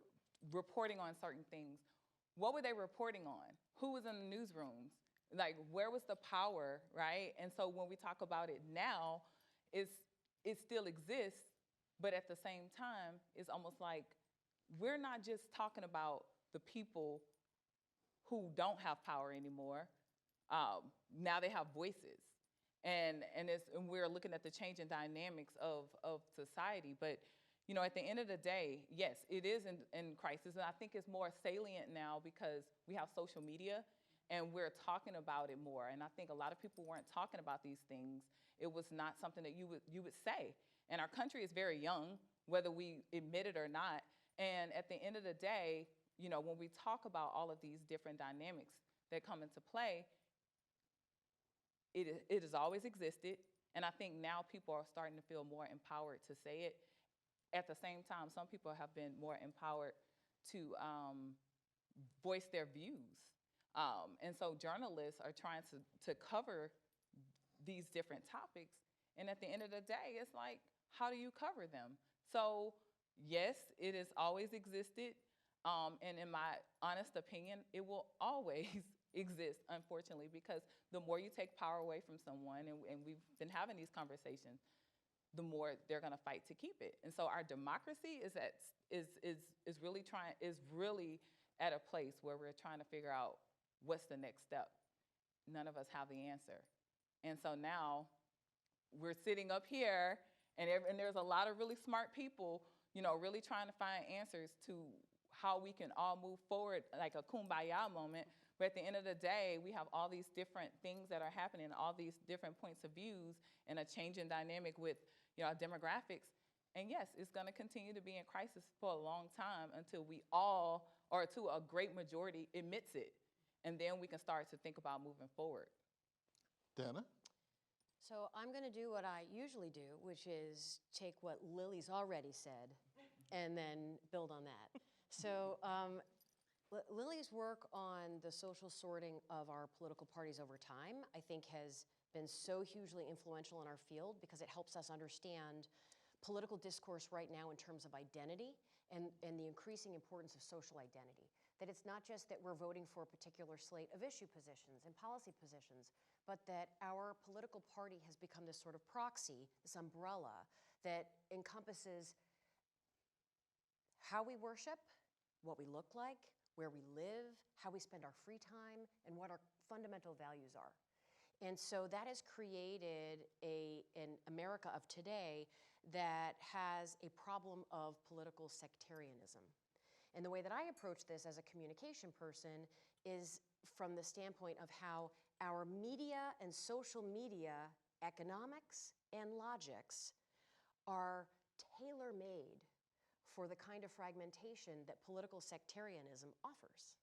reporting on certain things. What were they reporting on? Who was in the newsrooms? Like, where was the power, right? And so when we talk about it now, it still exists, but at the same time, it's almost like we're not just talking about the people who don't have power anymore. Now they have voices. And we're looking at the changing dynamics of society. But at the end of the day, yes, it is in crisis. And I think it's more salient now because we have social media and we're talking about it more. And I think a lot of people weren't talking about these things. It was not something that you would say. And our country is very young, whether we admit it or not. And at the end of the day, when we talk about all of these different dynamics that come into play, it has always existed. And I think now people are starting to feel more empowered to say it. At the same time, some people have been more empowered to voice their views. And so journalists are trying to cover these different topics. And at the end of the day, it's like, how do you cover them? So yes, it has always existed. And in my honest opinion, it will always exist, unfortunately, because the more you take power away from someone, and we've been having these conversations, the more they're going to fight to keep it. And so our democracy is really at a place where we're trying to figure out what's the next step. None of us have the answer. And so now we're sitting up here, and there's a lot of really smart people, really trying to find answers to how we can all move forward, like a kumbaya moment. But at the end of the day, we have all these different things that are happening, all these different points of views, and a changing dynamic with our demographics. And yes, it's going to continue to be in crisis for a long time until we all, or to a great majority, admits it. And then we can start to think about moving forward. Dana? So I'm going to do what I usually do, which is take what Lily's already said and then build on that. So Lily's work on the social sorting of our political parties over time, I think, has been so hugely influential in our field because it helps us understand political discourse right now in terms of identity and the increasing importance of social identity. That it's not just that we're voting for a particular slate of issue positions and policy positions, but that our political party has become this sort of proxy, this umbrella that encompasses how we worship, what we look like, where we live, how we spend our free time, and what our fundamental values are. And so that has created an America of today that has a problem of political sectarianism. And the way that I approach this as a communication person is from the standpoint of how our media and social media economics and logics are tailor-made for the kind of fragmentation that political sectarianism offers.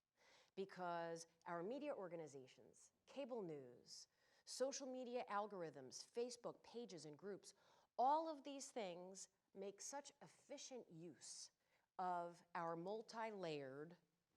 Because our media organizations, cable news, social media algorithms, Facebook pages and groups, all of these things make such efficient use of our multi-layered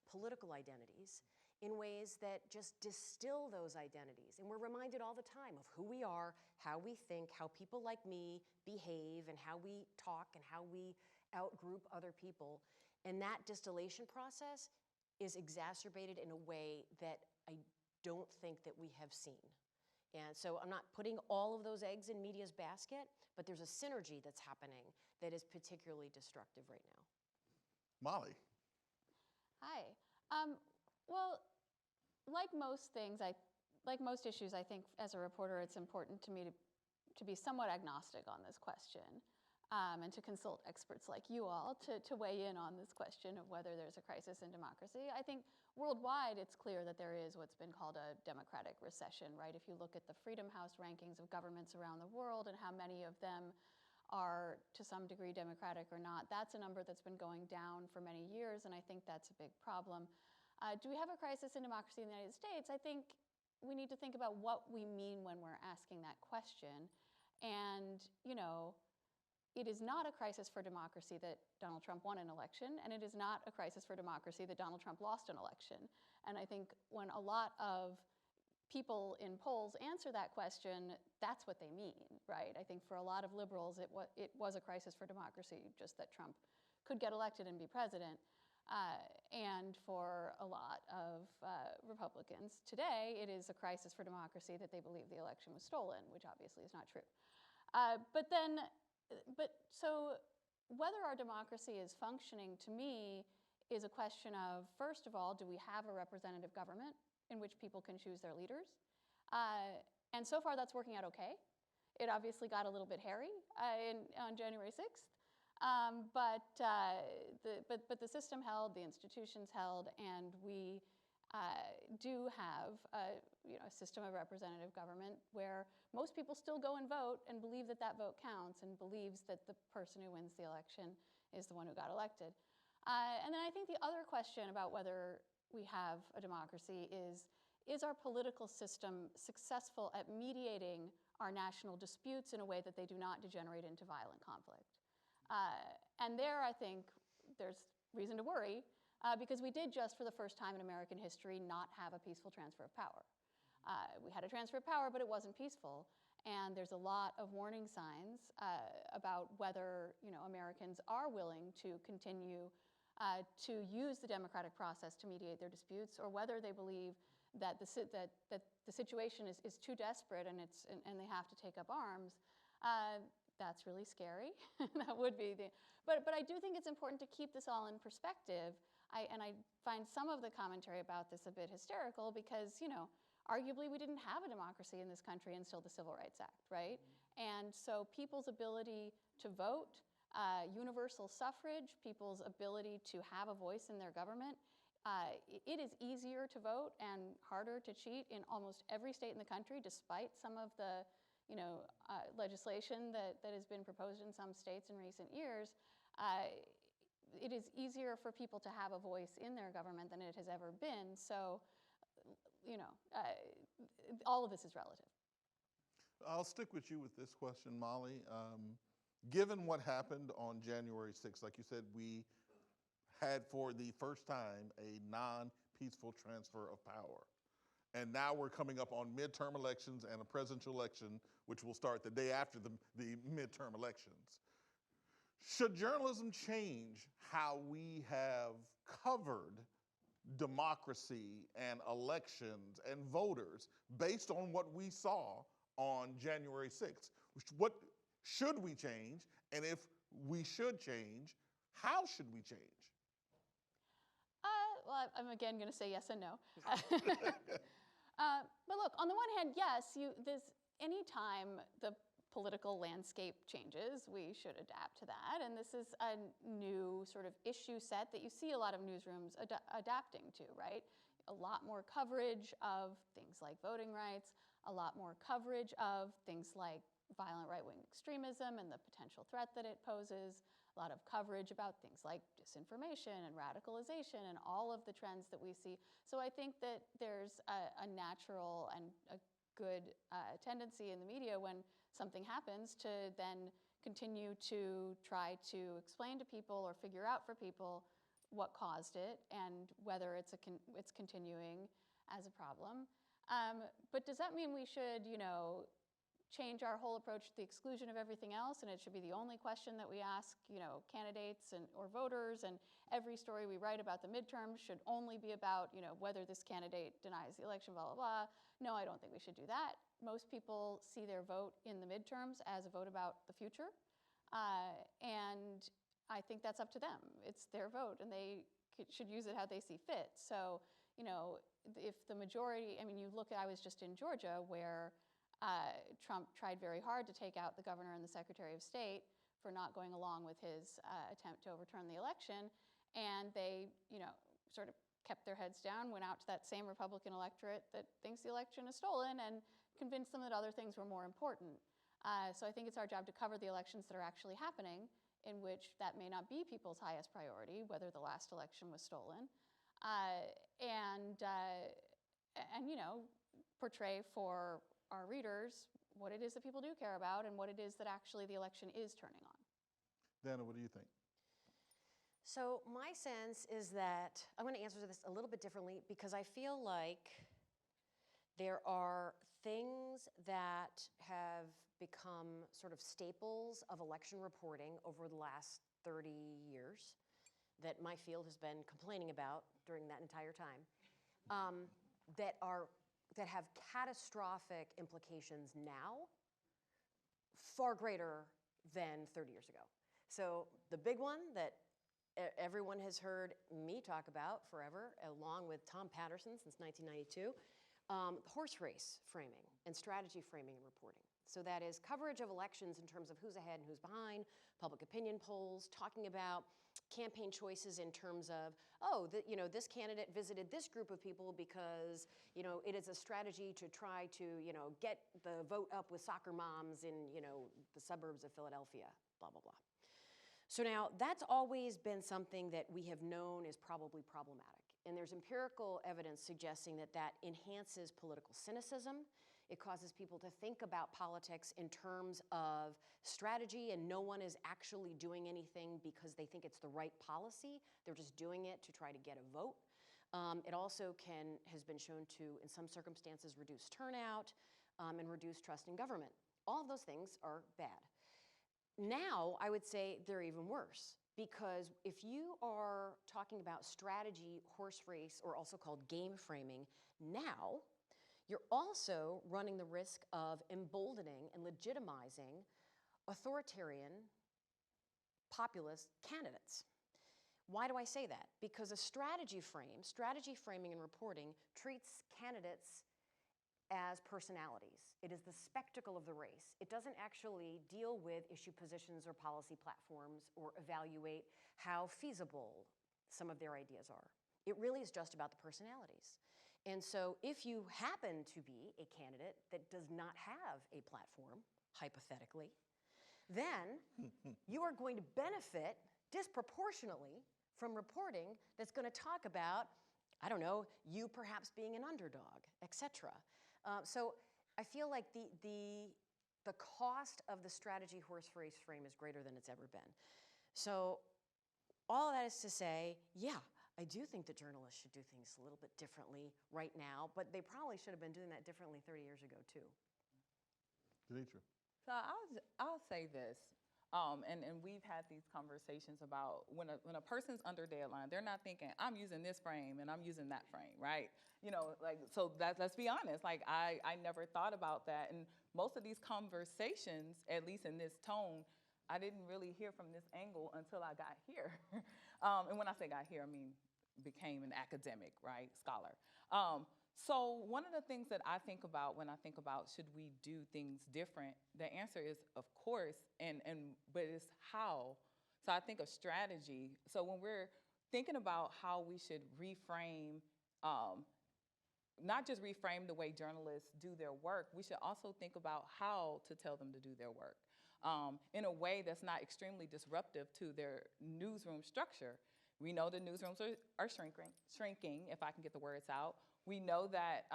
political identities in ways that just distill those identities. And we're reminded all the time of who we are, how we think, how people like me behave, and how we talk, and how we outgroup other people. And that distillation process is exacerbated in a way that I don't think that we have seen. And so I'm not putting all of those eggs in media's basket, but there's a synergy that's happening that is particularly destructive right now. Molly. Hi. Well, like most things, like most issues, I think as a reporter, it's important to me to be somewhat agnostic on this question, and to consult experts like you all to weigh in on this question of whether there's a crisis in democracy. I think worldwide, it's clear that there is what's been called a democratic recession, right? If you look at the Freedom House rankings of governments around the world and how many of them are to some degree democratic or not, that's a number that's been going down for many years, and I think that's a big problem. Do we have a crisis in democracy in the United States? I think we need to think about what we mean when we're asking that question. And, you know, it is not a crisis for democracy that Donald Trump won an election, and it is not a crisis for democracy that Donald Trump lost an election. And I think when a lot of people in polls answer that question, that's what they mean, right? I think for a lot of liberals, it was a crisis for democracy, just that Trump could get elected and be president. And for a lot of Republicans today, it is a crisis for democracy that they believe the election was stolen, which obviously is not true. So whether our democracy is functioning, to me, is a question of, first of all, do we have a representative government in which people can choose their leaders? And so far, that's working out okay. It obviously got a little bit hairy on January 6th. But the system held, the institutions held, and we do have a system of representative government where most people still go and vote and believe that that vote counts and believes that the person who wins the election is the one who got elected. And then I think the other question about whether we have a democracy is our political system successful at mediating our national disputes in a way that they do not degenerate into violent conflict? And there, I think, there's reason to worry, because we did just, for the first time in American history, not have a peaceful transfer of power. We had a transfer of power, but it wasn't peaceful. And there's a lot of warning signs about whether Americans are willing to continue to use the democratic process to mediate their disputes, or whether they believe that the situation is too desperate and they have to take up arms. That's really scary. That would be but I do think it's important to keep this all in perspective. And I find some of the commentary about this a bit hysterical because, arguably we didn't have a democracy in this country until the Civil Rights Act, right? And so people's ability to vote, universal suffrage, people's ability to have a voice in their government, it is easier to vote and harder to cheat in almost every state in the country, despite some of the legislation that has been proposed in some states in recent years. It is easier for people to have a voice in their government than it has ever been. So, all of this is relative. I'll stick with you with this question, Molly. Given what happened on January 6th, like you said, we had for the first time a non-peaceful transfer of power. And now we're coming up on midterm elections and a presidential election, which will start the day after the midterm elections. Should journalism change how we have covered democracy and elections and voters based on what we saw on January 6th? What should we change? And if we should change, how should we change? Well, I'm again going to say yes and no. But look, on the one hand, yes, anytime the political landscape changes, we should adapt to that. And this is a new sort of issue set that you see a lot of newsrooms adapting to, right? A lot more coverage of things like voting rights, a lot more coverage of things like violent right-wing extremism and the potential threat that it poses, a lot of coverage about things like disinformation and radicalization and all of the trends that we see. So I think that there's a natural and a good tendency in the media when something happens to then continue to try to explain to people or figure out for people what caused it and whether it's continuing as a problem. But does that mean we should, change our whole approach to the exclusion of everything else, and it should be the only question that we ask, candidates or voters, and every story we write about the midterms should only be about, whether this candidate denies the election, blah, blah, blah. No, I don't think we should do that. Most people see their vote in the midterms as a vote about the future, and I think that's up to them. It's their vote, and they should use it how they see fit. So, if the majority, you look at, I was just in Georgia where Trump tried very hard to take out the governor and the secretary of state for not going along with his attempt to overturn the election. And they, sort of kept their heads down, went out to that same Republican electorate that thinks the election is stolen and convinced them that other things were more important. So I think it's our job to cover the elections that are actually happening, in which that may not be people's highest priority, whether the last election was stolen, and portray for our readers what it is that people do care about and what it is that actually the election is turning on. Dana, what do you think? So my sense is that I'm going to answer this a little bit differently because I feel like there are things that have become sort of staples of election reporting over the last 30 years that my field has been complaining about during that entire time, that have catastrophic implications now, far greater than 30 years ago. So the big one that everyone has heard me talk about forever, along with Tom Patterson since 1992, horse race framing and strategy framing and reporting. So that is coverage of elections in terms of who's ahead and who's behind, public opinion polls, talking about campaign choices in terms of, this candidate visited this group of people because, it is a strategy to try to, get the vote up with soccer moms in, the suburbs of Philadelphia, blah, blah, blah. So now that's always been something that we have known is probably problematic. And there's empirical evidence suggesting that that enhances political cynicism. It causes people to think about politics in terms of strategy, and no one is actually doing anything because they think it's the right policy. They're just doing it to try to get a vote. It also has been shown to, in some circumstances, reduce turnout and reduce trust in government. All of those things are bad. Now, I would say they're even worse, because if you are talking about strategy, horse race, or also called game framing now, you're also running the risk of emboldening and legitimizing authoritarian populist candidates. Why do I say that? Because a strategy framing and reporting treats candidates as personalities. It is the spectacle of the race. It doesn't actually deal with issue positions or policy platforms or evaluate how feasible some of their ideas are. It really is just about the personalities. And so if you happen to be a candidate that does not have a platform, hypothetically, then you are going to benefit disproportionately from reporting that's going to talk about, you perhaps being an underdog, et cetera. So I feel like the cost of the strategy horse race frame is greater than it's ever been. So all of that is to say, I do think that journalists should do things a little bit differently right now, but they probably should have been doing that differently 30 years ago too. Denitra. So I'll say this. And we've had these conversations about when a person's under deadline, they're not thinking, I'm using this frame and I'm using that frame, right? So let's be honest, I never thought about that. And most of these conversations, at least in this tone, I didn't really hear from this angle until I got here. And when I say got here, I mean became an academic, right, scholar. So one of the things that I think about when I think about should we do things different, the answer is of course, but it's how. So I think of strategy. So when we're thinking about how we should reframe, not just reframe the way journalists do their work, we should also think about how to tell them to do their work in a way that's not extremely disruptive to their newsroom structure. We know the newsrooms are shrinking, if I can get the words out. We know that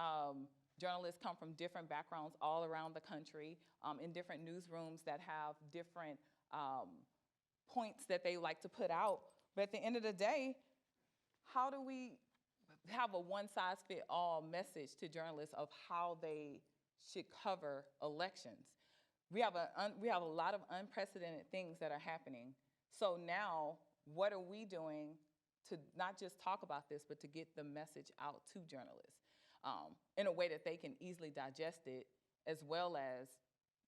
journalists come from different backgrounds all around the country in different newsrooms that have different points that they like to put out. But at the end of the day, how do we have a one-size-fits-all message to journalists of how they should cover elections? We have a lot of unprecedented things that are happening. So now, what are we doing to not just talk about this, but to get the message out to journalists in a way that they can easily digest it, as well as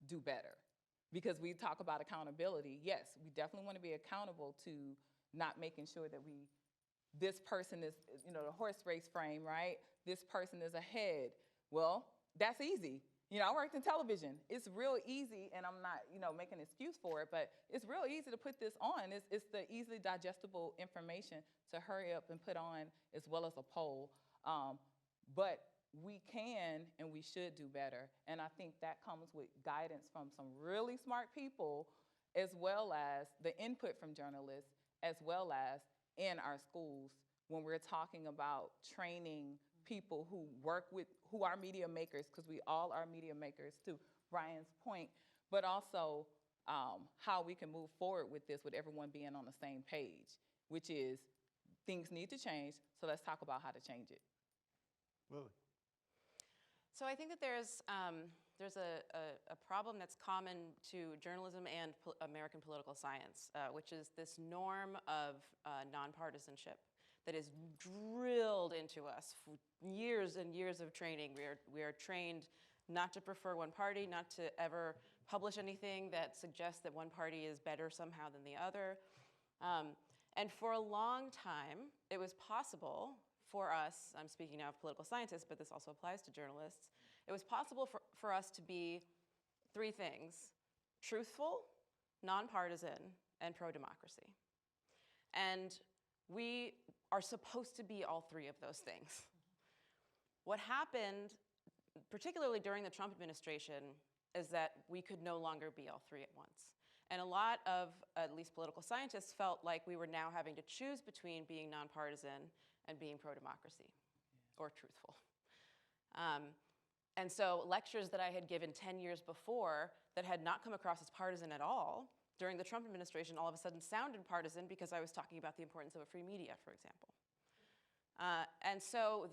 do better? Because we talk about accountability. Yes, we definitely want to be accountable to not making sure that this person is, the horse race frame, right? This person is ahead. Well, that's easy. I worked in television. It's real easy, and I'm not, making an excuse for it, but it's real easy to put this on. It's the easily digestible information to hurry up and put on, as well as a poll. But we can and we should do better. And I think that comes with guidance from some really smart people, as well as the input from journalists, as well as in our schools when we're talking about training people who who are media makers, because we all are media makers, to Brian's point, but also how we can move forward with this with everyone being on the same page, which is things need to change, so let's talk about how to change it. Lily. So I think that there's a problem that's common to journalism and American political science, which is this norm of nonpartisanship that is drilled into us for years and years of training. We are trained not to prefer one party, not to ever publish anything that suggests that one party is better somehow than the other. And for a long time, it was possible for us, I'm speaking now of political scientists, but this also applies to journalists, it was possible for us to be three things: truthful, nonpartisan, and pro-democracy. And we are supposed to be all three of those things. What happened, particularly during the Trump administration, is that we could no longer be all three at once. And a lot of, at least political scientists, felt like we were now having to choose between being nonpartisan and being pro-democracy, or truthful. And so lectures that I had given 10 years before that had not come across as partisan at all, during the Trump administration all of a sudden sounded partisan because I was talking about the importance of a free media, for example. And so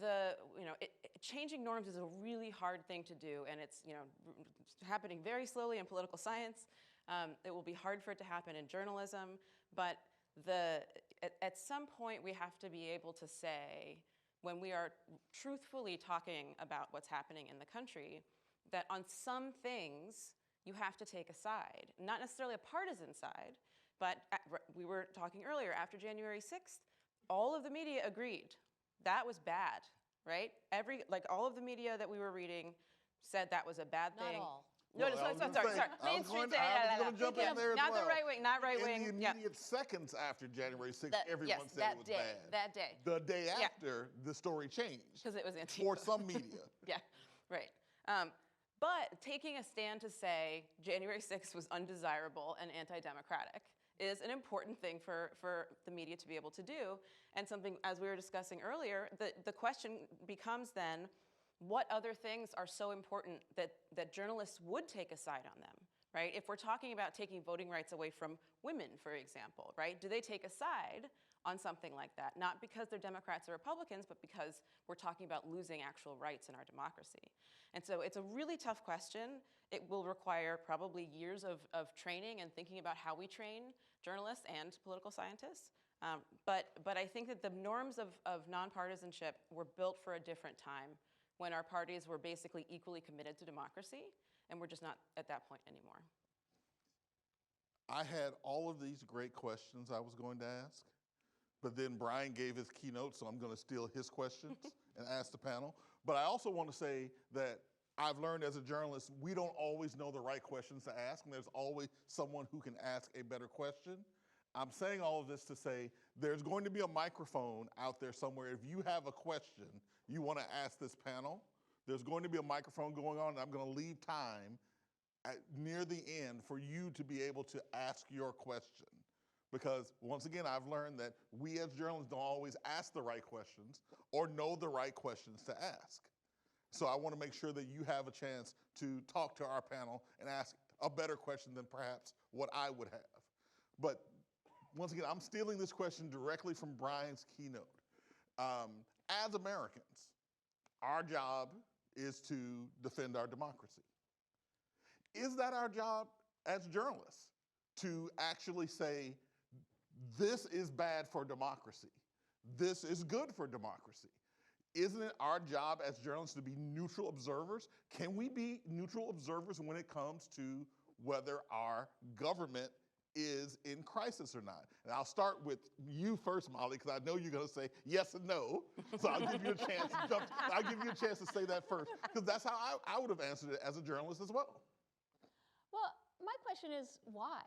changing norms is a really hard thing to do, and it's happening very slowly in political science. It will be hard for it to happen in journalism, but at some point we have to be able to say, when we are truthfully talking about what's happening in the country, that on some things you have to take a side. Not necessarily a partisan side, but we were talking earlier, after January 6th, all of the media agreed. That was bad, right? All of the media that we were reading said that was a bad thing. Not all. No, Well, I was sorry. gonna jump in there as Not well. the right wing, not right wing. In the Yeah. immediate seconds after January 6th, That- everyone yes, said that it was day, bad. that day. The day Yeah. after, the story changed. Because it was Antifa. For some media. Yeah, right. But taking a stand to say January 6th was undesirable and anti-democratic is an important thing for the media to be able to do. And something, as we were discussing earlier, the question becomes then, what other things are so important that journalists would take a side on them, right? If we're talking about taking voting rights away from women, for example, right? Do they take a side on something like that? Not because they're Democrats or Republicans, but because we're talking about losing actual rights in our democracy. And so it's a really tough question. It will require probably years of training and thinking about how we train journalists and political scientists. But I think that the norms of nonpartisanship were built for a different time, when our parties were basically equally committed to democracy, and we're just not at that point anymore. I had all of these great questions I was going to ask, but then Brian gave his keynote, so I'm going to steal his questions and ask the panel. But I also want to say that I've learned as a journalist, we don't always know the right questions to ask, and there's always someone who can ask a better question. I'm saying all of this to say there's going to be a microphone out there somewhere. If you have a question you want to ask this panel, there's going to be a microphone going on, and I'm going to leave time near the end for you to be able to ask your question. Because once again, I've learned that we as journalists don't always ask the right questions or know the right questions to ask. So I want to make sure that you have a chance to talk to our panel and ask a better question than perhaps what I would have. But once again, I'm stealing this question directly from Brian's keynote. As Americans, our job is to defend our democracy. Is that our job as journalists, to actually say, this is bad for democracy, this is good for democracy? Isn't it our job as journalists to be neutral observers? Can we be neutral observers when it comes to whether our government is in crisis or not? And I'll start with you first, Molly, because I know you're going to say yes and no. So I'll give you a chance to jump. I'll give you a chance to say that first, because that's how I would have answered it as a journalist as well. Well, my question is why?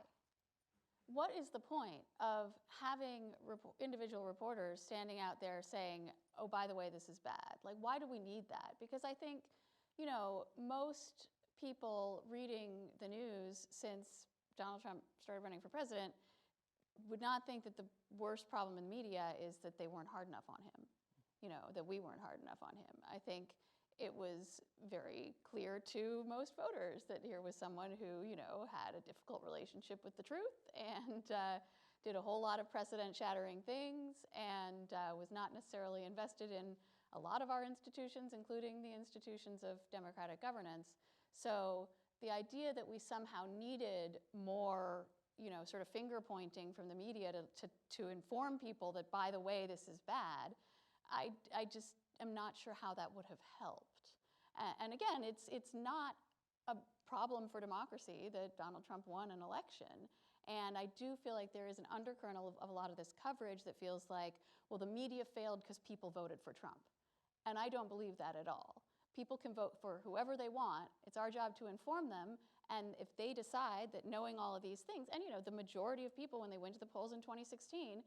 What is the point of having individual reporters standing out there saying, oh, by the way, this is bad? Like, why do we need that? Because I think, you know, most people reading the news since Donald Trump started running for president would not think that the worst problem in media is that they weren't hard enough on him, you know, that we weren't hard enough on him. I think it was very clear to most voters that here was someone who, you know, had a difficult relationship with the truth and did a whole lot of precedent-shattering things and was not necessarily invested in a lot of our institutions, including the institutions of democratic governance. So the idea that we somehow needed more, you know, sort of finger-pointing from the media to inform people that, by the way, this is bad, I just am not sure how that would have helped. And again, it's not a problem for democracy that Donald Trump won an election. And I do feel like there is an undercurrent of a lot of this coverage that feels like, well, the media failed because people voted for Trump. And I don't believe that at all. People can vote for whoever they want. It's our job to inform them. And if they decide that knowing all of these things, and you know, the majority of people when they went to the polls in 2016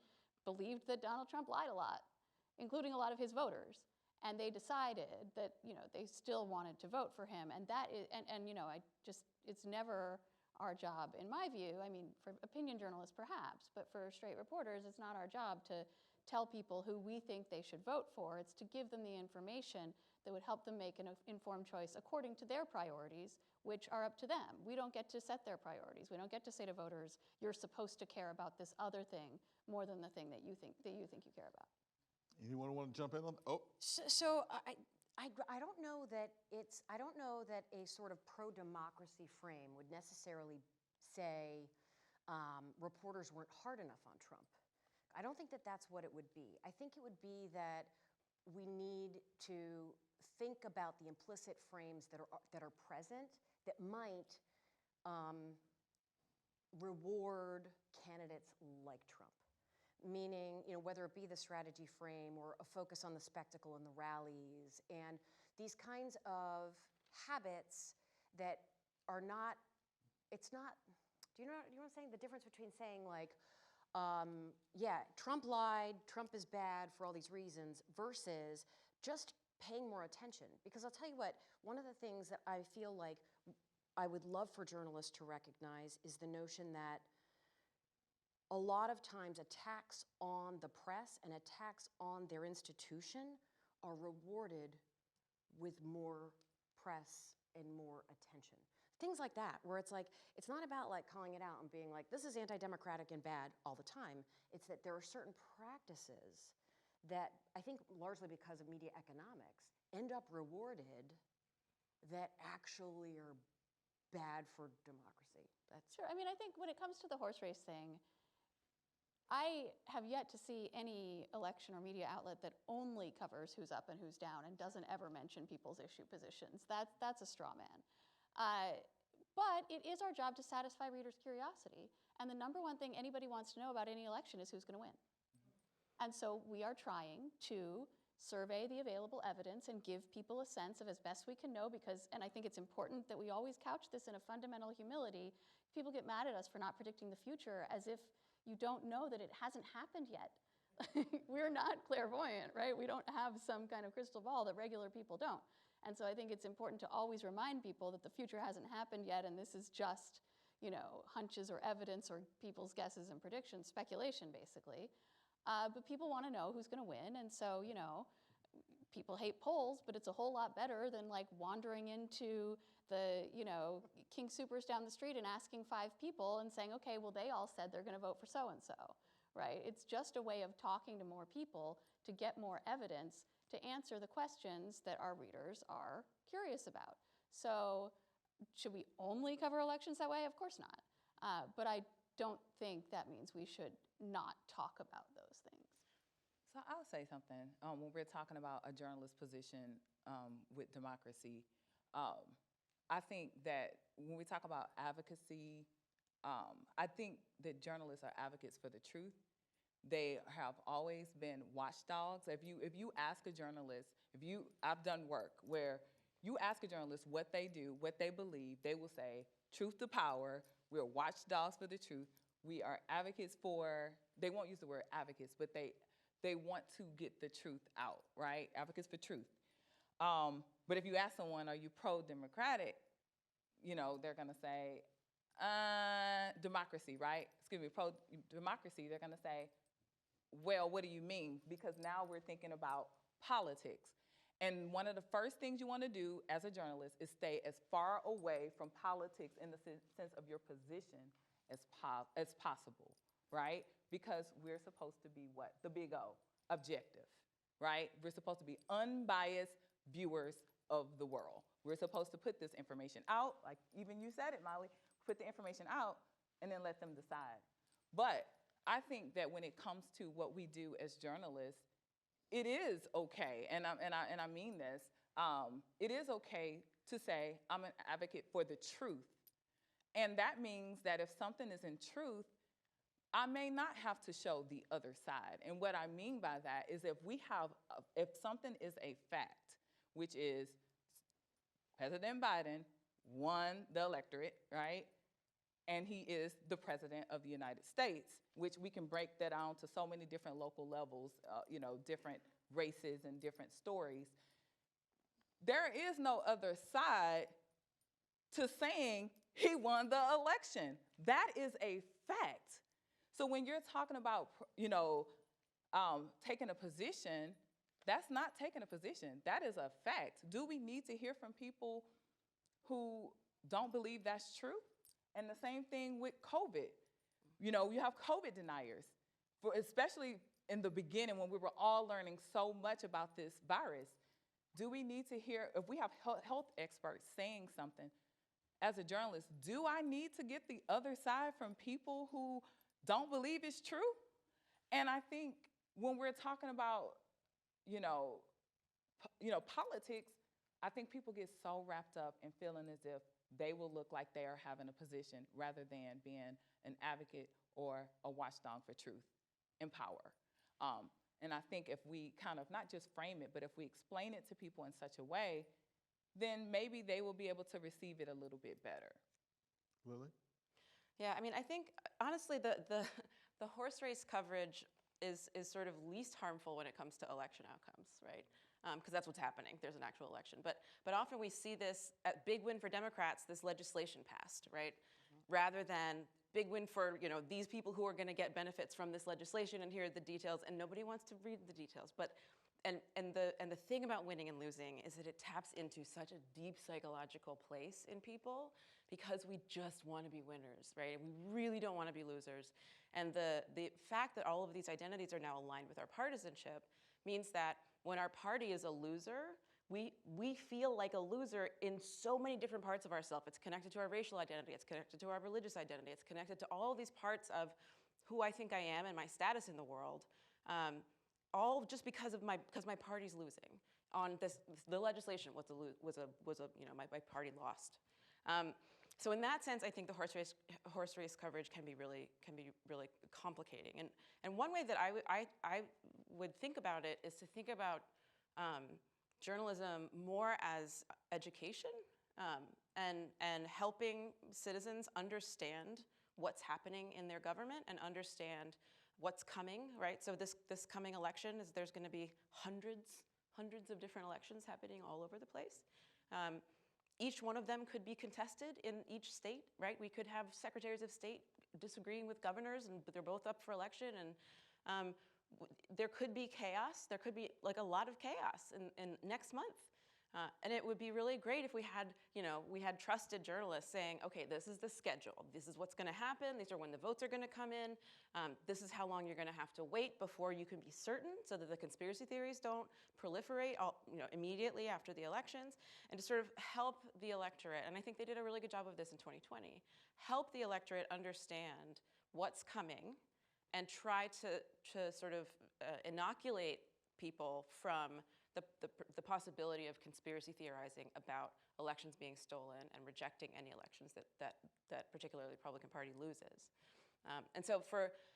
believed that Donald Trump lied a lot, including a lot of his voters. And they decided that, you know, they still wanted to vote for him. And that is, and you know, it's never our job, in my view. I mean, for opinion journalists perhaps, but for straight reporters, it's not our job to tell people who we think they should vote for. It's to give them the information that would help them make an informed choice according to their priorities, which are up to them. We don't get to set their priorities. We don't get to say to voters, you're supposed to care about this other thing more than the thing that you think you care about. Anyone want to jump in on that? Oh. So I don't know that a sort of pro-democracy frame would necessarily say reporters weren't hard enough on Trump. I don't think that that's what it would be. I think it would be that we need to think about the implicit frames that are present that might reward candidates like Trump. Meaning, you know, whether it be the strategy frame or a focus on the spectacle and the rallies and these kinds of habits that are not, it's not, do you know what I'm saying? The difference between saying like, yeah, Trump lied, Trump is bad for all these reasons, versus just paying more attention. Because I'll tell you what, one of the things that I feel like I would love for journalists to recognize is the notion that a lot of times attacks on the press and attacks on their institution are rewarded with more press and more attention. things like that, where it's like, it's not about like calling it out and being like, this is anti-democratic and bad all the time. It's that there are certain practices that I think largely because of media economics end up rewarded that actually are bad for democracy. That's Sure. I mean, I think when it comes to the horse race thing, I have yet to see any election or media outlet that only covers who's up and who's down and doesn't ever mention people's issue positions. That's a straw man. But it is our job to satisfy readers' curiosity. And the number one thing anybody wants to know about any election is who's going to win. And so we are trying to survey the available evidence and give people a sense of as best we can know, because, and I think it's important that we always couch this in a fundamental humility. People get mad at us for not predicting the future as if you don't know that it hasn't happened yet. We're not clairvoyant, right? We don't have some kind of crystal ball that regular people don't. And so I think it's important to always remind people that the future hasn't happened yet, and this is just, hunches or evidence or people's guesses and predictions, speculation basically. But people want to know who's going to win, and so, people hate polls, but it's a whole lot better than like wandering into the, King Soopers down the street and asking 5 people and saying, okay, well, they all said they're going to vote for so-and-so, right? It's just a way of talking to more people to get more evidence to answer the questions that our readers are curious about. So should we only cover elections that way? Of course not. But I don't think that means we should not talk about those things. So I'll say something. When we're talking about a journalist's position with democracy, I think that when we talk about advocacy, I think that journalists are advocates for the truth. They have always been watchdogs. If you ask a journalist, I've done work where you ask a journalist what they do, what they believe, they will say, truth to power, we're watchdogs for the truth. We are advocates for, they won't use the word advocates, but they want to get the truth out, right? Advocates for truth. But if you ask someone, are you pro-democratic? They're gonna say, democracy, right? Excuse me, pro-democracy, they're gonna say, well, what do you mean? Because now we're thinking about politics. And one of the first things you wanna do as a journalist is stay as far away from politics in the sense of your position as possible, right? Because we're supposed to be what? The big O, objective, right? We're supposed to be unbiased viewers of the world. We're supposed to put this information out, like even you said it, Molly, put the information out and then let them decide. But I think that when it comes to what we do as journalists, it is okay, and I mean this, it is okay to say I'm an advocate for the truth. And that means that if something is in truth, I may not have to show the other side. And what I mean by that is if something is a fact, which is President Biden won the electorate, right? And he is the president of the United States, which we can break that down to so many different local levels, different races and different stories. There is no other side to saying he won the election. That is a fact. So when you're talking about, taking a position, that's not taking a position. That is a fact. Do we need to hear from people who don't believe that's true? And the same thing with COVID. You have COVID deniers, especially in the beginning when we were all learning so much about this virus. Do we need to hear, if we have health experts saying something, as a journalist, do I need to get the other side from people who don't believe it's true? And I think when we're talking about, politics, I think people get so wrapped up in feeling as if they will look like they are having a position rather than being an advocate or a watchdog for truth and power. And I think if we kind of not just frame it, but if we explain it to people in such a way, then maybe they will be able to receive it a little bit better. Lily? Yeah, I mean, I think, honestly, the horse race coverage is sort of least harmful when it comes to election outcomes, right? Because that's what's happening. There's an actual election. But often we see this, at big win for Democrats, this legislation passed, right? Rather than big win for, these people who are going to get benefits from this legislation, and here are the details, and nobody wants to read the details. But the thing about winning and losing is that it taps into such a deep psychological place in people because we just want to be winners, right? We really don't want to be losers. And the fact that all of these identities are now aligned with our partisanship means that when our party is a loser, we feel like a loser in so many different parts of ourselves. It's connected to our racial identity, it's connected to our religious identity, it's connected to all of these parts of who I think I am and my status in the world. All just because my party's losing on the legislation was my party lost. So in that sense, I think the horse race coverage can be really complicating. And one way that I would think about it is to think about journalism more as education and helping citizens understand what's happening in their government and understand what's coming, right? So this coming election there's going to be hundreds of different elections happening all over the place. Each one of them could be contested in each state, right? We could have secretaries of state disagreeing with governors, but they're both up for election, and there could be chaos. There could be like a lot of chaos in next month. And it would be really great if we had trusted journalists saying, okay, this is the schedule. This is what's going to happen. These are when the votes are going to come in. This is how long you're going to have to wait before you can be certain, so that the conspiracy theories don't proliferate immediately after the elections, and to sort of help the electorate. And I think they did a really good job of this in 2020. Help the electorate understand what's coming and try to sort of inoculate people from the possibility of conspiracy theorizing about elections being stolen and rejecting any elections that particularly Republican Party loses. And so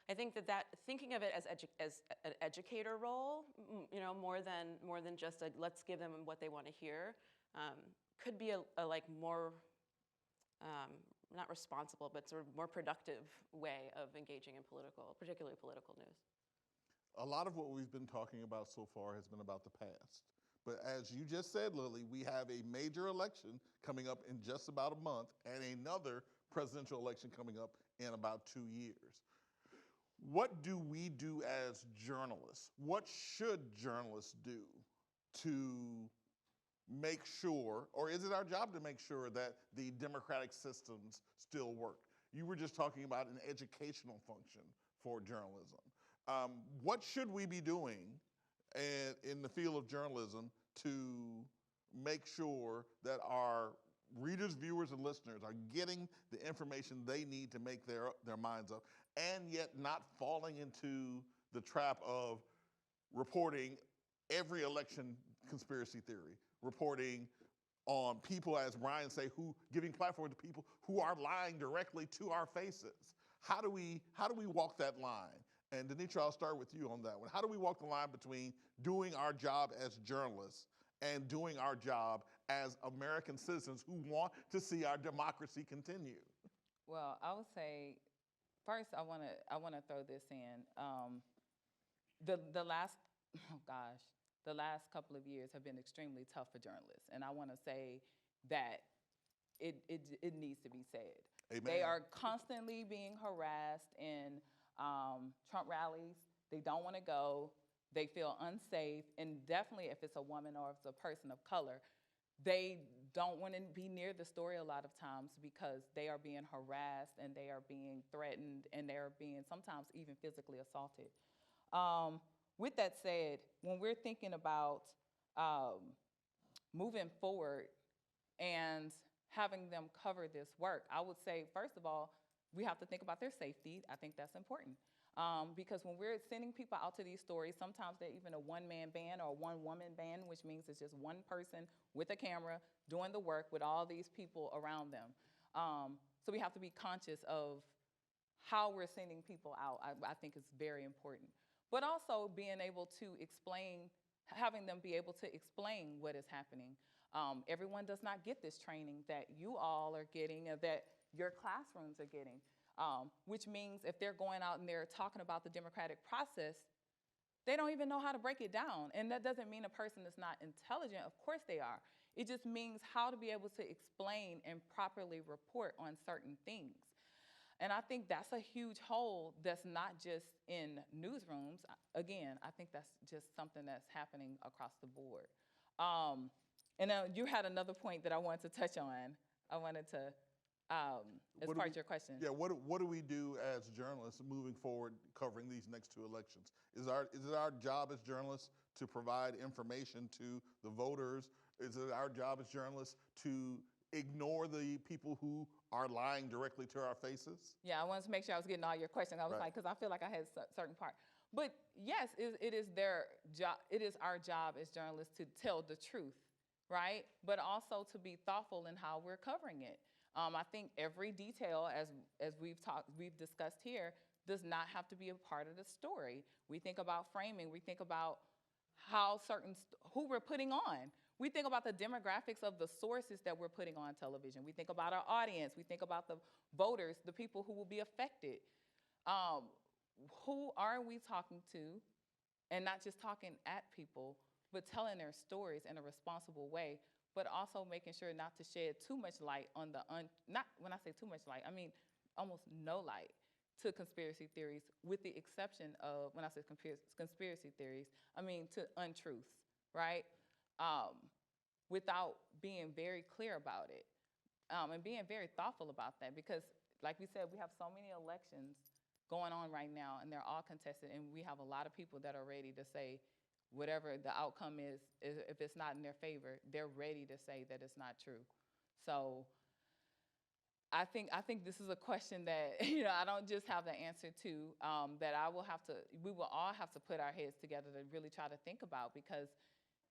I think that thinking of it as an educator role, more than just a let's give them what they want to hear, could be a more not responsible, but sort of more productive way of engaging in particularly political news. A lot of what we've been talking about so far has been about the past. But as you just said, Lily, we have a major election coming up in just about a month and another presidential election coming up in about 2 years. What do we do as journalists? What should journalists do to make sure, or is it our job to make sure that the democratic systems still work? You were just talking about an educational function for journalism. What should we be doing in the field of journalism to make sure that our readers, viewers, and listeners are getting the information they need to make their minds up, and yet not falling into the trap of reporting every election conspiracy theory, reporting on people, as Brian say, giving platform to people who are lying directly to our faces? How do we walk that line? And Denitra, I'll start with you on that one. How do we walk the line between doing our job as journalists and doing our job as American citizens who want to see our democracy continue? Well, I would say, first, I want to throw this in. The last couple of years have been extremely tough for journalists, and I want to say that it needs to be said. Amen. They are constantly being harassed in Trump rallies. They don't want to go. They feel unsafe, and definitely if it's a woman or if it's a person of color, they don't want to be near the story a lot of times because they are being harassed and they are being threatened and they are being sometimes even physically assaulted. With that said, when we're thinking about moving forward and having them cover this work, I would say, first of all, we have to think about their safety. I think that's important. Because when we're sending people out to these stories, sometimes they're even a one-man band or a one-woman band, which means it's just one person with a camera doing the work with all these people around them. So we have to be conscious of how we're sending people out. I think it's very important. But also being able to explain, having them be able to explain what is happening. Everyone does not get this training that you all are getting or that your classrooms are getting. Which means if they're going out and they're talking about the democratic process, they don't even know how to break it down. And that doesn't mean a person is not intelligent. Of course they are. It just means how to be able to explain and properly report on certain things. And I think that's a huge hole that's not just in newsrooms. Again, I think that's just something that's happening across the board. And you had another point that I wanted to touch on. I wanted to, as part of your question. Yeah, what do we do as journalists moving forward covering these next two elections? Is it our job as journalists to provide information to the voters? Is it our job as journalists to ignore the people who are lying directly to our faces? Yeah, I wanted to make sure I was getting all your questions. I was Right. like, because I feel like I had a certain part. But yes, it is their job. It is our job as journalists to tell the truth, right? But also to be thoughtful in how we're covering it. I think every detail, as we've discussed here, does not have to be a part of the story. We think about framing. We think about how who we're putting on. We think about the demographics of the sources that we're putting on television. We think about our audience. We think about the voters, the people who will be affected. Who are we talking to? And not just talking at people, but telling their stories in a responsible way, but also making sure not to shed too much light on not when I say too much light, I mean almost no light to conspiracy theories, with the exception of, when I say conspiracy theories, I mean to untruths, right? Without being very clear about it, and being very thoughtful about that, because like we said, we have so many elections going on right now, and they're all contested, and we have a lot of people that are ready to say whatever the outcome is, if it's not in their favor, they're ready to say that it's not true. So I think this is a question that I don't just have the answer to, that we will all have to put our heads together to really try to think about, because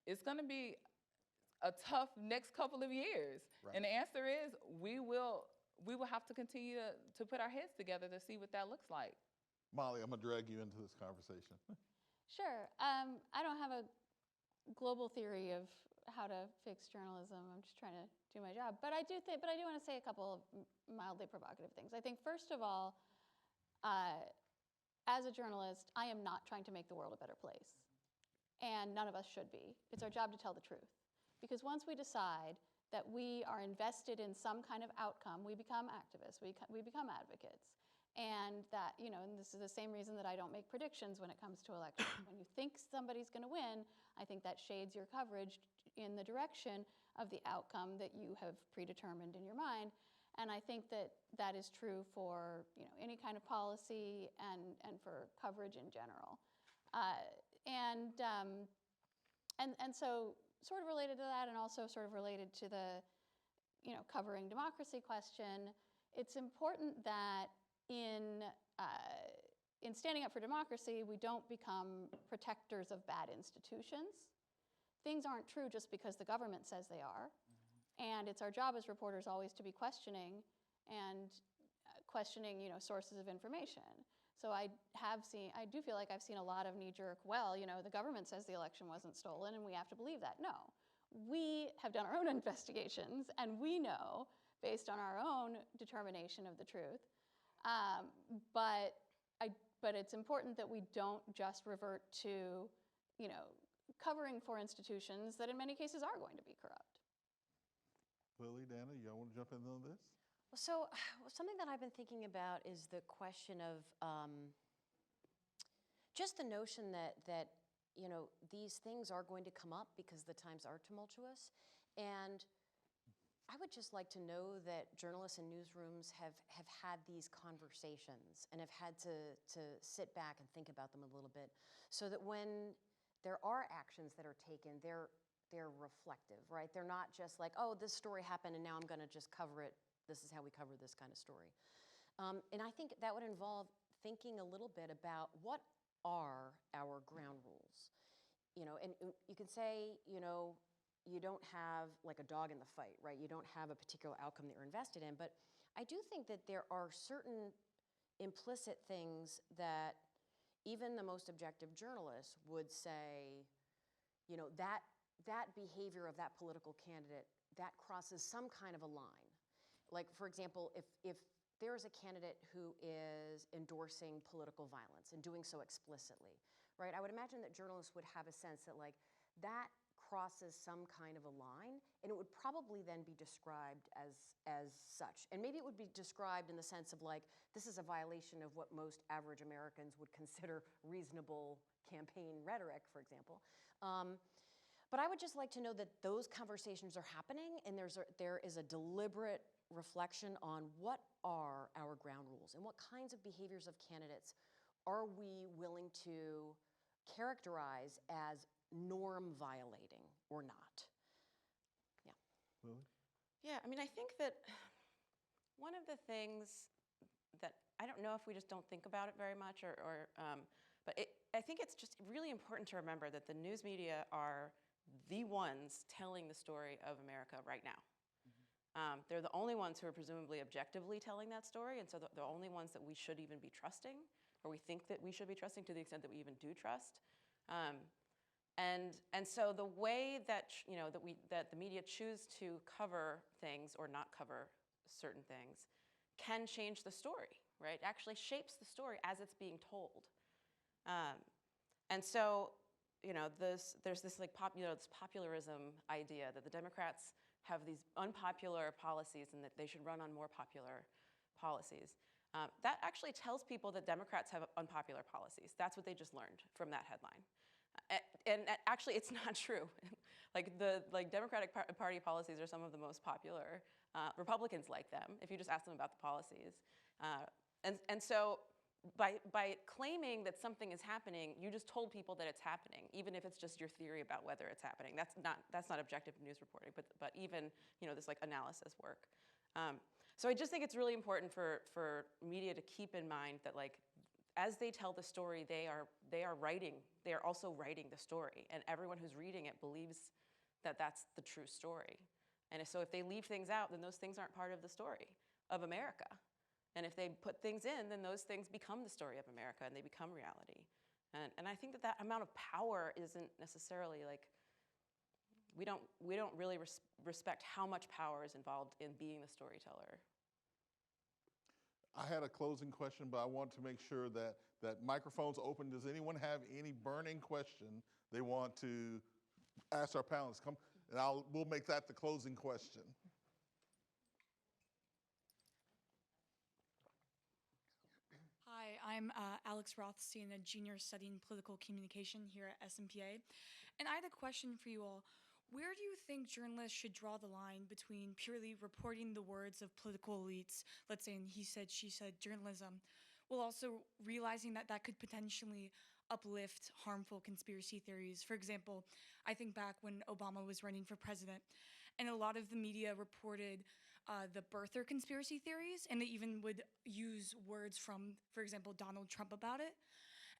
it's going to be a tough next couple of years. Right. And the answer is we will have to continue to put our heads together to see what that looks like. Molly, I'm going to drag you into this conversation. Sure. I don't have a global theory of how to fix journalism. I'm just trying to do my job. But I do want to say a couple of mildly provocative things. I think, first of all, as a journalist, I am not trying to make the world a better place. And none of us should be. It's our job to tell the truth. Because once we decide that we are invested in some kind of outcome, we become activists, we become advocates. And that, and this is the same reason that I don't make predictions when it comes to elections. When you think somebody's going to win, I think that shades your coverage in the direction of the outcome that you have predetermined in your mind. And I think that that is true for any kind of policy and for coverage in general. And so sort of related to that, and also sort of related to the covering democracy question, it's important that in standing up for democracy, we don't become protectors of bad institutions. Things aren't true just because the government says they are. And it's our job as reporters always to be questioning sources of information. So I do feel like I've seen a lot of knee-jerk, the government says the election wasn't stolen and we have to believe that. No, we have done our own investigations and we know, based on our own determination of the truth. But it's important that we don't just revert to, covering for institutions that in many cases are going to be corrupt. Lily, Dana, y'all want to jump in on this? So something that I've been thinking about is the question of just the notion that these things are going to come up because the times are tumultuous. And I would just like to know that journalists and newsrooms have had these conversations and have had to sit back and think about them a little bit, so that when there are actions that are taken, they're reflective, right? They're not just like, oh, this story happened and now I'm going to just cover it. This is how we cover this kind of story. And I think that would involve thinking a little bit about what are our ground rules. And you can say, you don't have like a dog in the fight, right? You don't have a particular outcome that you're invested in. But I do think that there are certain implicit things that even the most objective journalists would say, that behavior of that political candidate, that crosses some kind of a line. Like, for example, if there's a candidate who is endorsing political violence and doing so explicitly, right? I would imagine that journalists would have a sense that, like, that crosses some kind of a line, and it would probably then be described as such. And maybe it would be described in the sense of like, this is a violation of what most average Americans would consider reasonable campaign rhetoric, for example. But I would just like to know that those conversations are happening, and there is a deliberate reflection on what are our ground rules and what kinds of behaviors of candidates are we willing to characterize as norm violating or not. Yeah. Lily? Yeah, I mean, I think that one of the things that I don't know if we just don't think about it very much, but I think it's just really important to remember that the news media are the ones telling the story of America right now. They're the only ones who are presumably objectively telling that story, and so the only ones that we should even be trusting, or we think that we should be trusting to the extent that we even do trust. And so the way that that the media choose to cover things or not cover certain things can change the story, right? It actually shapes the story as it's being told. And so, there's this this popularism idea that the Democrats have these unpopular policies and that they should run on more popular policies. That actually tells people that Democrats have unpopular policies. That's what they just learned from that headline. And actually, it's not true. Democratic Party policies are some of the most popular. Republicans like them, if you just ask them about the policies. And so by claiming that something is happening, you just told people that it's happening, even if it's just your theory about whether it's happening. That's not objective news reporting, but even this like analysis work. So I just think it's really important for media to keep in mind that like as they tell the story, they are also writing the story, and everyone who's reading it believes that that's the true story. And so if they leave things out, then those things aren't part of the story of America. And if they put things in, then those things become the story of America and they become reality. And I think that amount of power isn't necessarily like, we don't really respect how much power is involved in being the storyteller. I had a closing question, but I want to make sure that microphone's open. Does anyone have any burning question they want to ask our panelists? Come, and we'll make that the closing question. Hi, I'm Alex Rothstein, a junior studying political communication here at SMPA. And I had a question for you all. Where do you think journalists should draw the line between purely reporting the words of political elites, let's say in he said, she said journalism, while also realizing that that could potentially uplift harmful conspiracy theories? For example, I think back when Obama was running for president, and a lot of the media reported the birther conspiracy theories, and they even would use words from, for example, Donald Trump about it.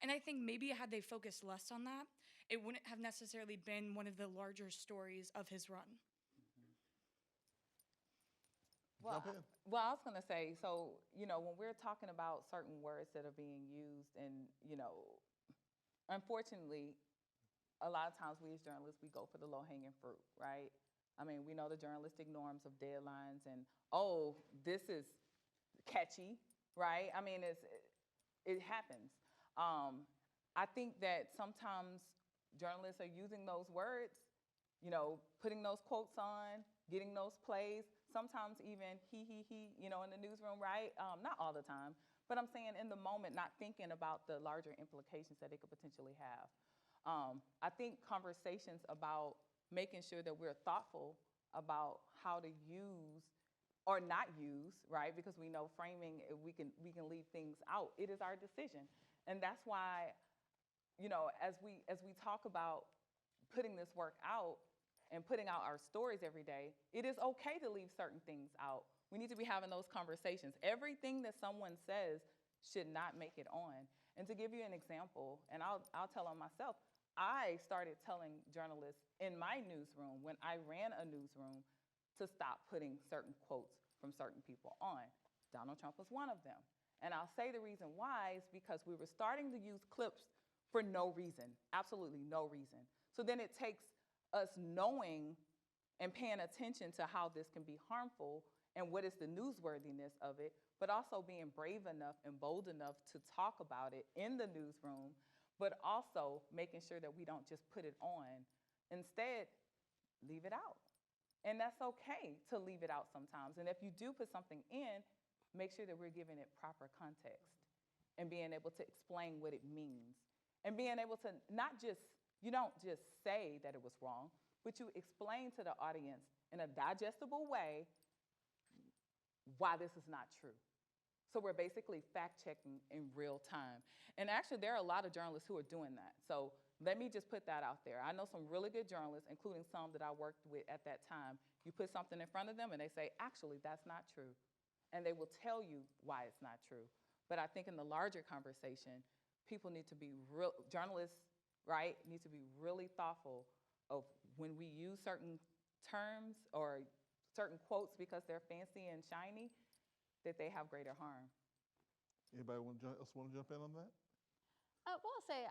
And I think maybe had they focused less on that, it wouldn't have necessarily been one of the larger stories of his run. Well, I was going to say, so, when we're talking about certain words that are being used, and, unfortunately, a lot of times we as journalists, we go for the low-hanging fruit, right? I mean, we know the journalistic norms of deadlines and, oh, this is catchy, right? I mean, it happens. I think that sometimes journalists are using those words, putting those quotes on, getting those plays, sometimes even he, in the newsroom, right? Not all the time, but I'm saying in the moment, not thinking about the larger implications that it could potentially have. I think conversations about making sure that we're thoughtful about how to use or not use, right? Because we know framing, we can leave things out. It is our decision. And that's why, as we talk about putting this work out and putting out our stories every day, it is okay to leave certain things out. We need to be having those conversations. Everything that someone says should not make it on. And to give you an example, and I'll tell on myself, I started telling journalists in my newsroom, when I ran a newsroom, to stop putting certain quotes from certain people on. Donald Trump was one of them. And I'll say the reason why is because we were starting to use clips for no reason, absolutely no reason. So then it takes us knowing and paying attention to how this can be harmful and what is the newsworthiness of it, but also being brave enough and bold enough to talk about it in the newsroom, but also making sure that we don't just put it on. Instead, leave it out. And that's okay to leave it out sometimes. And if you do put something in, make sure that we're giving it proper context and being able to explain what it means. And being able to not just, you don't just say that it was wrong, but you explain to the audience in a digestible way why this is not true. So we're basically fact-checking in real time. And actually, there are a lot of journalists who are doing that. So let me just put that out there. I know some really good journalists, including some that I worked with at that time. You put something in front of them and they say, actually, that's not true. And they will tell you why it's not true. But I think in the larger conversation, people need to be real, journalists, right, need to be really thoughtful of when we use certain terms or certain quotes because they're fancy and shiny, that they have greater harm. Anybody else want to jump in on that? Well, I'll say,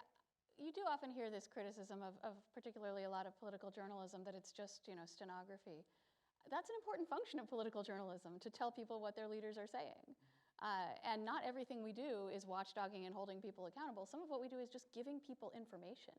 you do often hear this criticism of particularly a lot of political journalism that it's just, stenography. That's an important function of political journalism, to tell people what their leaders are saying. And not everything we do is watchdogging and holding people accountable. Some of what we do is just giving people information,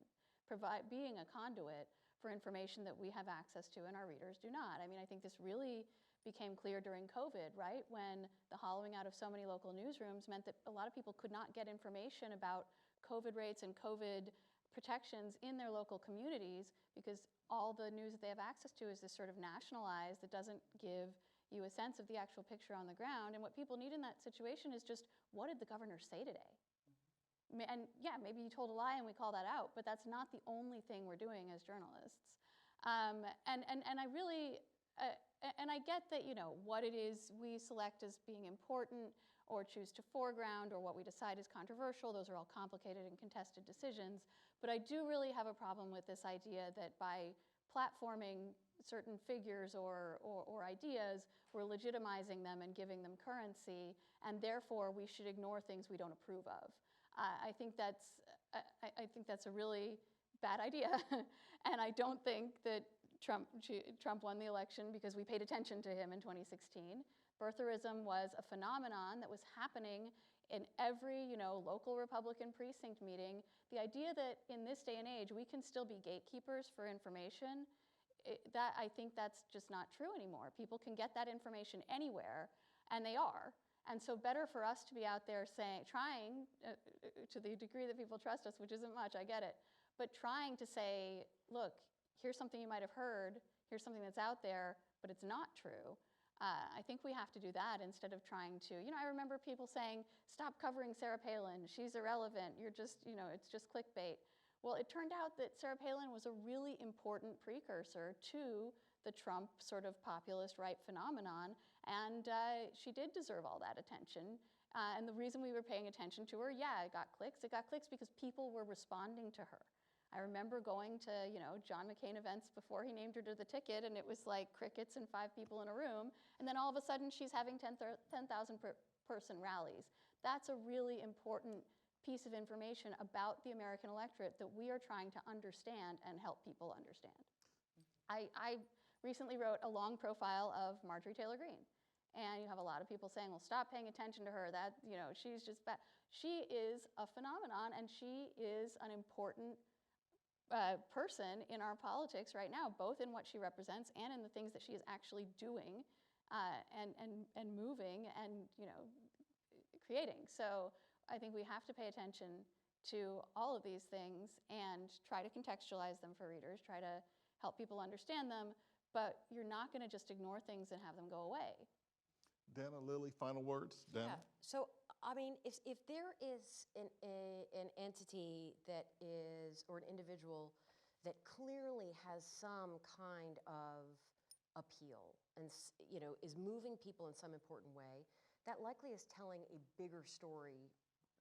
being a conduit for information that we have access to and our readers do not. I mean, I think this really became clear during COVID, right? When the hollowing out of so many local newsrooms meant that a lot of people could not get information about COVID rates and COVID protections in their local communities because all the news that they have access to is this sort of nationalized that doesn't give you a sense of the actual picture on the ground. And what people need in that situation is just, what did the governor say today? And yeah, maybe you told a lie and we call that out, but that's not the only thing we're doing as journalists. And I really, and I get that, what it is we select as being important or choose to foreground or what we decide is controversial, those are all complicated and contested decisions. But I do really have a problem with this idea that by platforming certain figures or ideas, we're legitimizing them and giving them currency, and therefore we should ignore things we don't approve of. I think that's a really bad idea, and I don't think that Trump won the election because we paid attention to him in 2016. Birtherism was a phenomenon that was happening in every, local Republican precinct meeting. The idea that in this day and age we can still be gatekeepers for information, I think that's just not true anymore. People can get that information anywhere, and they are. And so better for us to be out there trying, to the degree that people trust us, which isn't much, I get it, but trying to say, look, here's something you might have heard, here's something that's out there, but it's not true. I think we have to do that instead of trying to, I remember people saying, stop covering Sarah Palin, she's irrelevant, you're just, it's just clickbait. Well, it turned out that Sarah Palin was a really important precursor to the Trump sort of populist right phenomenon, and she did deserve all that attention. And the reason we were paying attention to her, yeah, it got clicks. It got clicks because people were responding to her. I remember going to, John McCain events before he named her to the ticket, and it was like crickets and 5 people in a room. And then all of a sudden, she's having 10,000 person rallies. That's a really important piece of information about the American electorate that we are trying to understand and help people understand. I recently wrote a long profile of Marjorie Taylor Greene. And you have a lot of people saying, well, stop paying attention to her, that, she's just bad. She is a phenomenon, and she is an important person in our politics right now, both in what she represents and in the things that she is actually doing and moving and, creating. So I think we have to pay attention to all of these things and try to contextualize them for readers, try to help people understand them, but you're not going to just ignore things and have them go away. Dana, Lily, final words? Dana? Yeah. So, I mean, if there is an entity that is, or an individual that clearly has some kind of appeal and, is moving people in some important way, that likely is telling a bigger story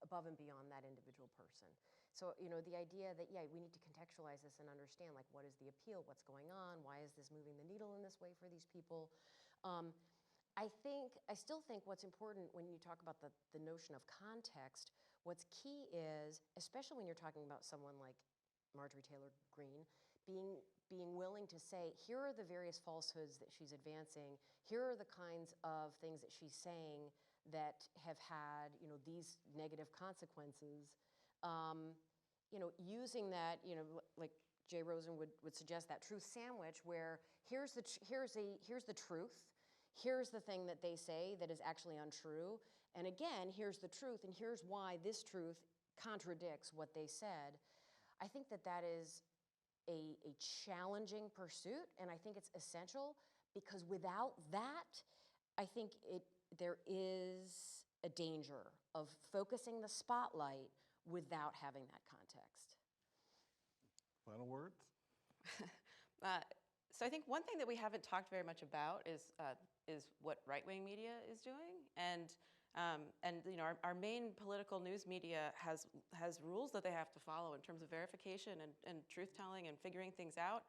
above and beyond that individual person. So, the idea that, yeah, we need to contextualize this and understand, like, what is the appeal, what's going on, why is this moving the needle in this way for these people? I still think what's important when you talk about the notion of context, what's key is, especially when you're talking about someone like Marjorie Taylor Greene, being willing to say, here are the various falsehoods that she's advancing, here are the kinds of things that she's saying that have had, these negative consequences. Using that, like Jay Rosen would suggest, that truth sandwich where here's the truth, here's the thing that they say that is actually untrue, and again, here's the truth, and here's why this truth contradicts what they said. I think that is a challenging pursuit, and I think it's essential, because without that, I think there is a danger of focusing the spotlight without having that context. Final words? So I think one thing that we haven't talked very much about is what right-wing media is doing, and you know, our main political news media has rules that they have to follow in terms of verification and truth-telling and figuring things out.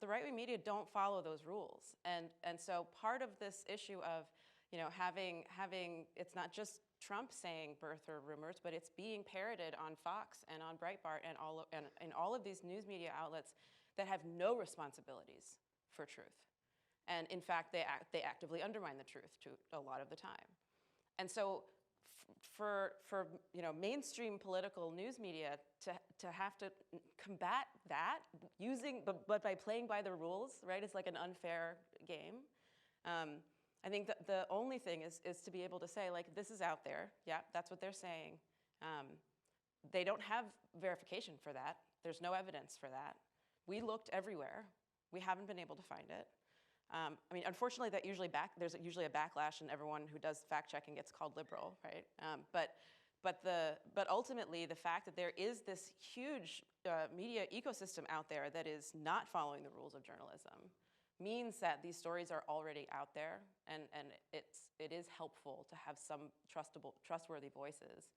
The right-wing media don't follow those rules, and so part of this issue of, you know, having it's not just Trump saying birther rumors, but it's being parroted on Fox and on Breitbart and all of these news media outlets that have no responsibilities for truth. And in fact, they actively undermine the truth to a lot of the time. And so for you know, mainstream political news media to have to combat that but by playing by the rules, right? It's like an unfair game. I think that the only thing is to be able to say, like, this is out there. Yeah, that's what they're saying. They don't have verification for that. There's no evidence for that. We looked everywhere. We haven't been able to find it. I mean, unfortunately, there's usually a backlash, and everyone who does fact-checking gets called liberal, right? But ultimately, the fact that there is this huge media ecosystem out there that is not following the rules of journalism means that these stories are already out there, and it is helpful to have some trustworthy voices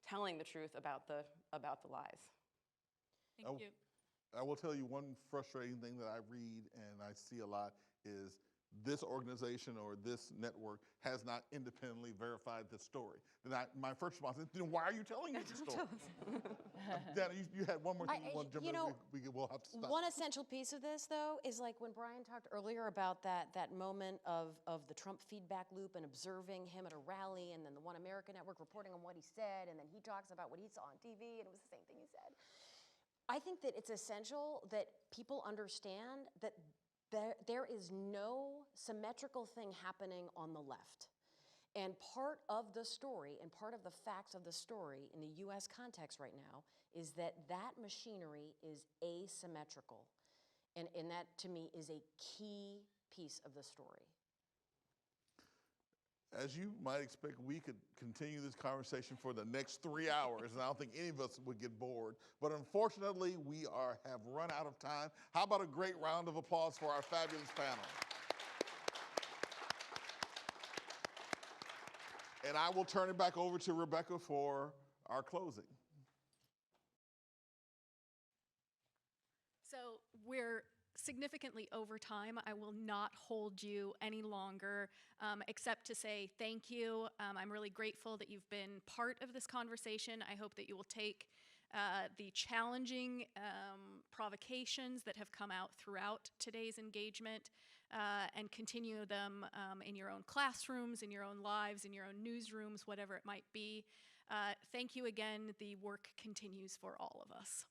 telling the truth about the lies. Thank you. I will tell you one frustrating thing that I read and I see a lot is this organization or this network has not independently verified the story. Then my first response is, then why are you telling me the story? Dana, you had one more thing you want to jump in. We'll have to stop. One essential piece of this, though, is like when Brian talked earlier about that moment of the Trump feedback loop and observing him at a rally, and then the One America Network reporting on what he said, and then he talks about what he saw on TV, and it was the same thing he said. I think that it's essential that people understand that there is no symmetrical thing happening on the left. And part of the story and part of the facts of the story in the US context right now is that machinery is asymmetrical. And that, to me, is a key piece of the story. As you might expect, we could continue this conversation for the next 3 hours, and I don't think any of us would get bored. But unfortunately, we have run out of time. How about a great round of applause for our fabulous panel? And I will turn it back over to Rebecca for our closing. So we're significantly over time. I will not hold you any longer, except to say thank you. I'm really grateful that you've been part of this conversation. I hope that you will take the challenging provocations that have come out throughout today's engagement and continue them in your own classrooms, in your own lives, in your own newsrooms, whatever it might be. Thank you again. The work continues for all of us.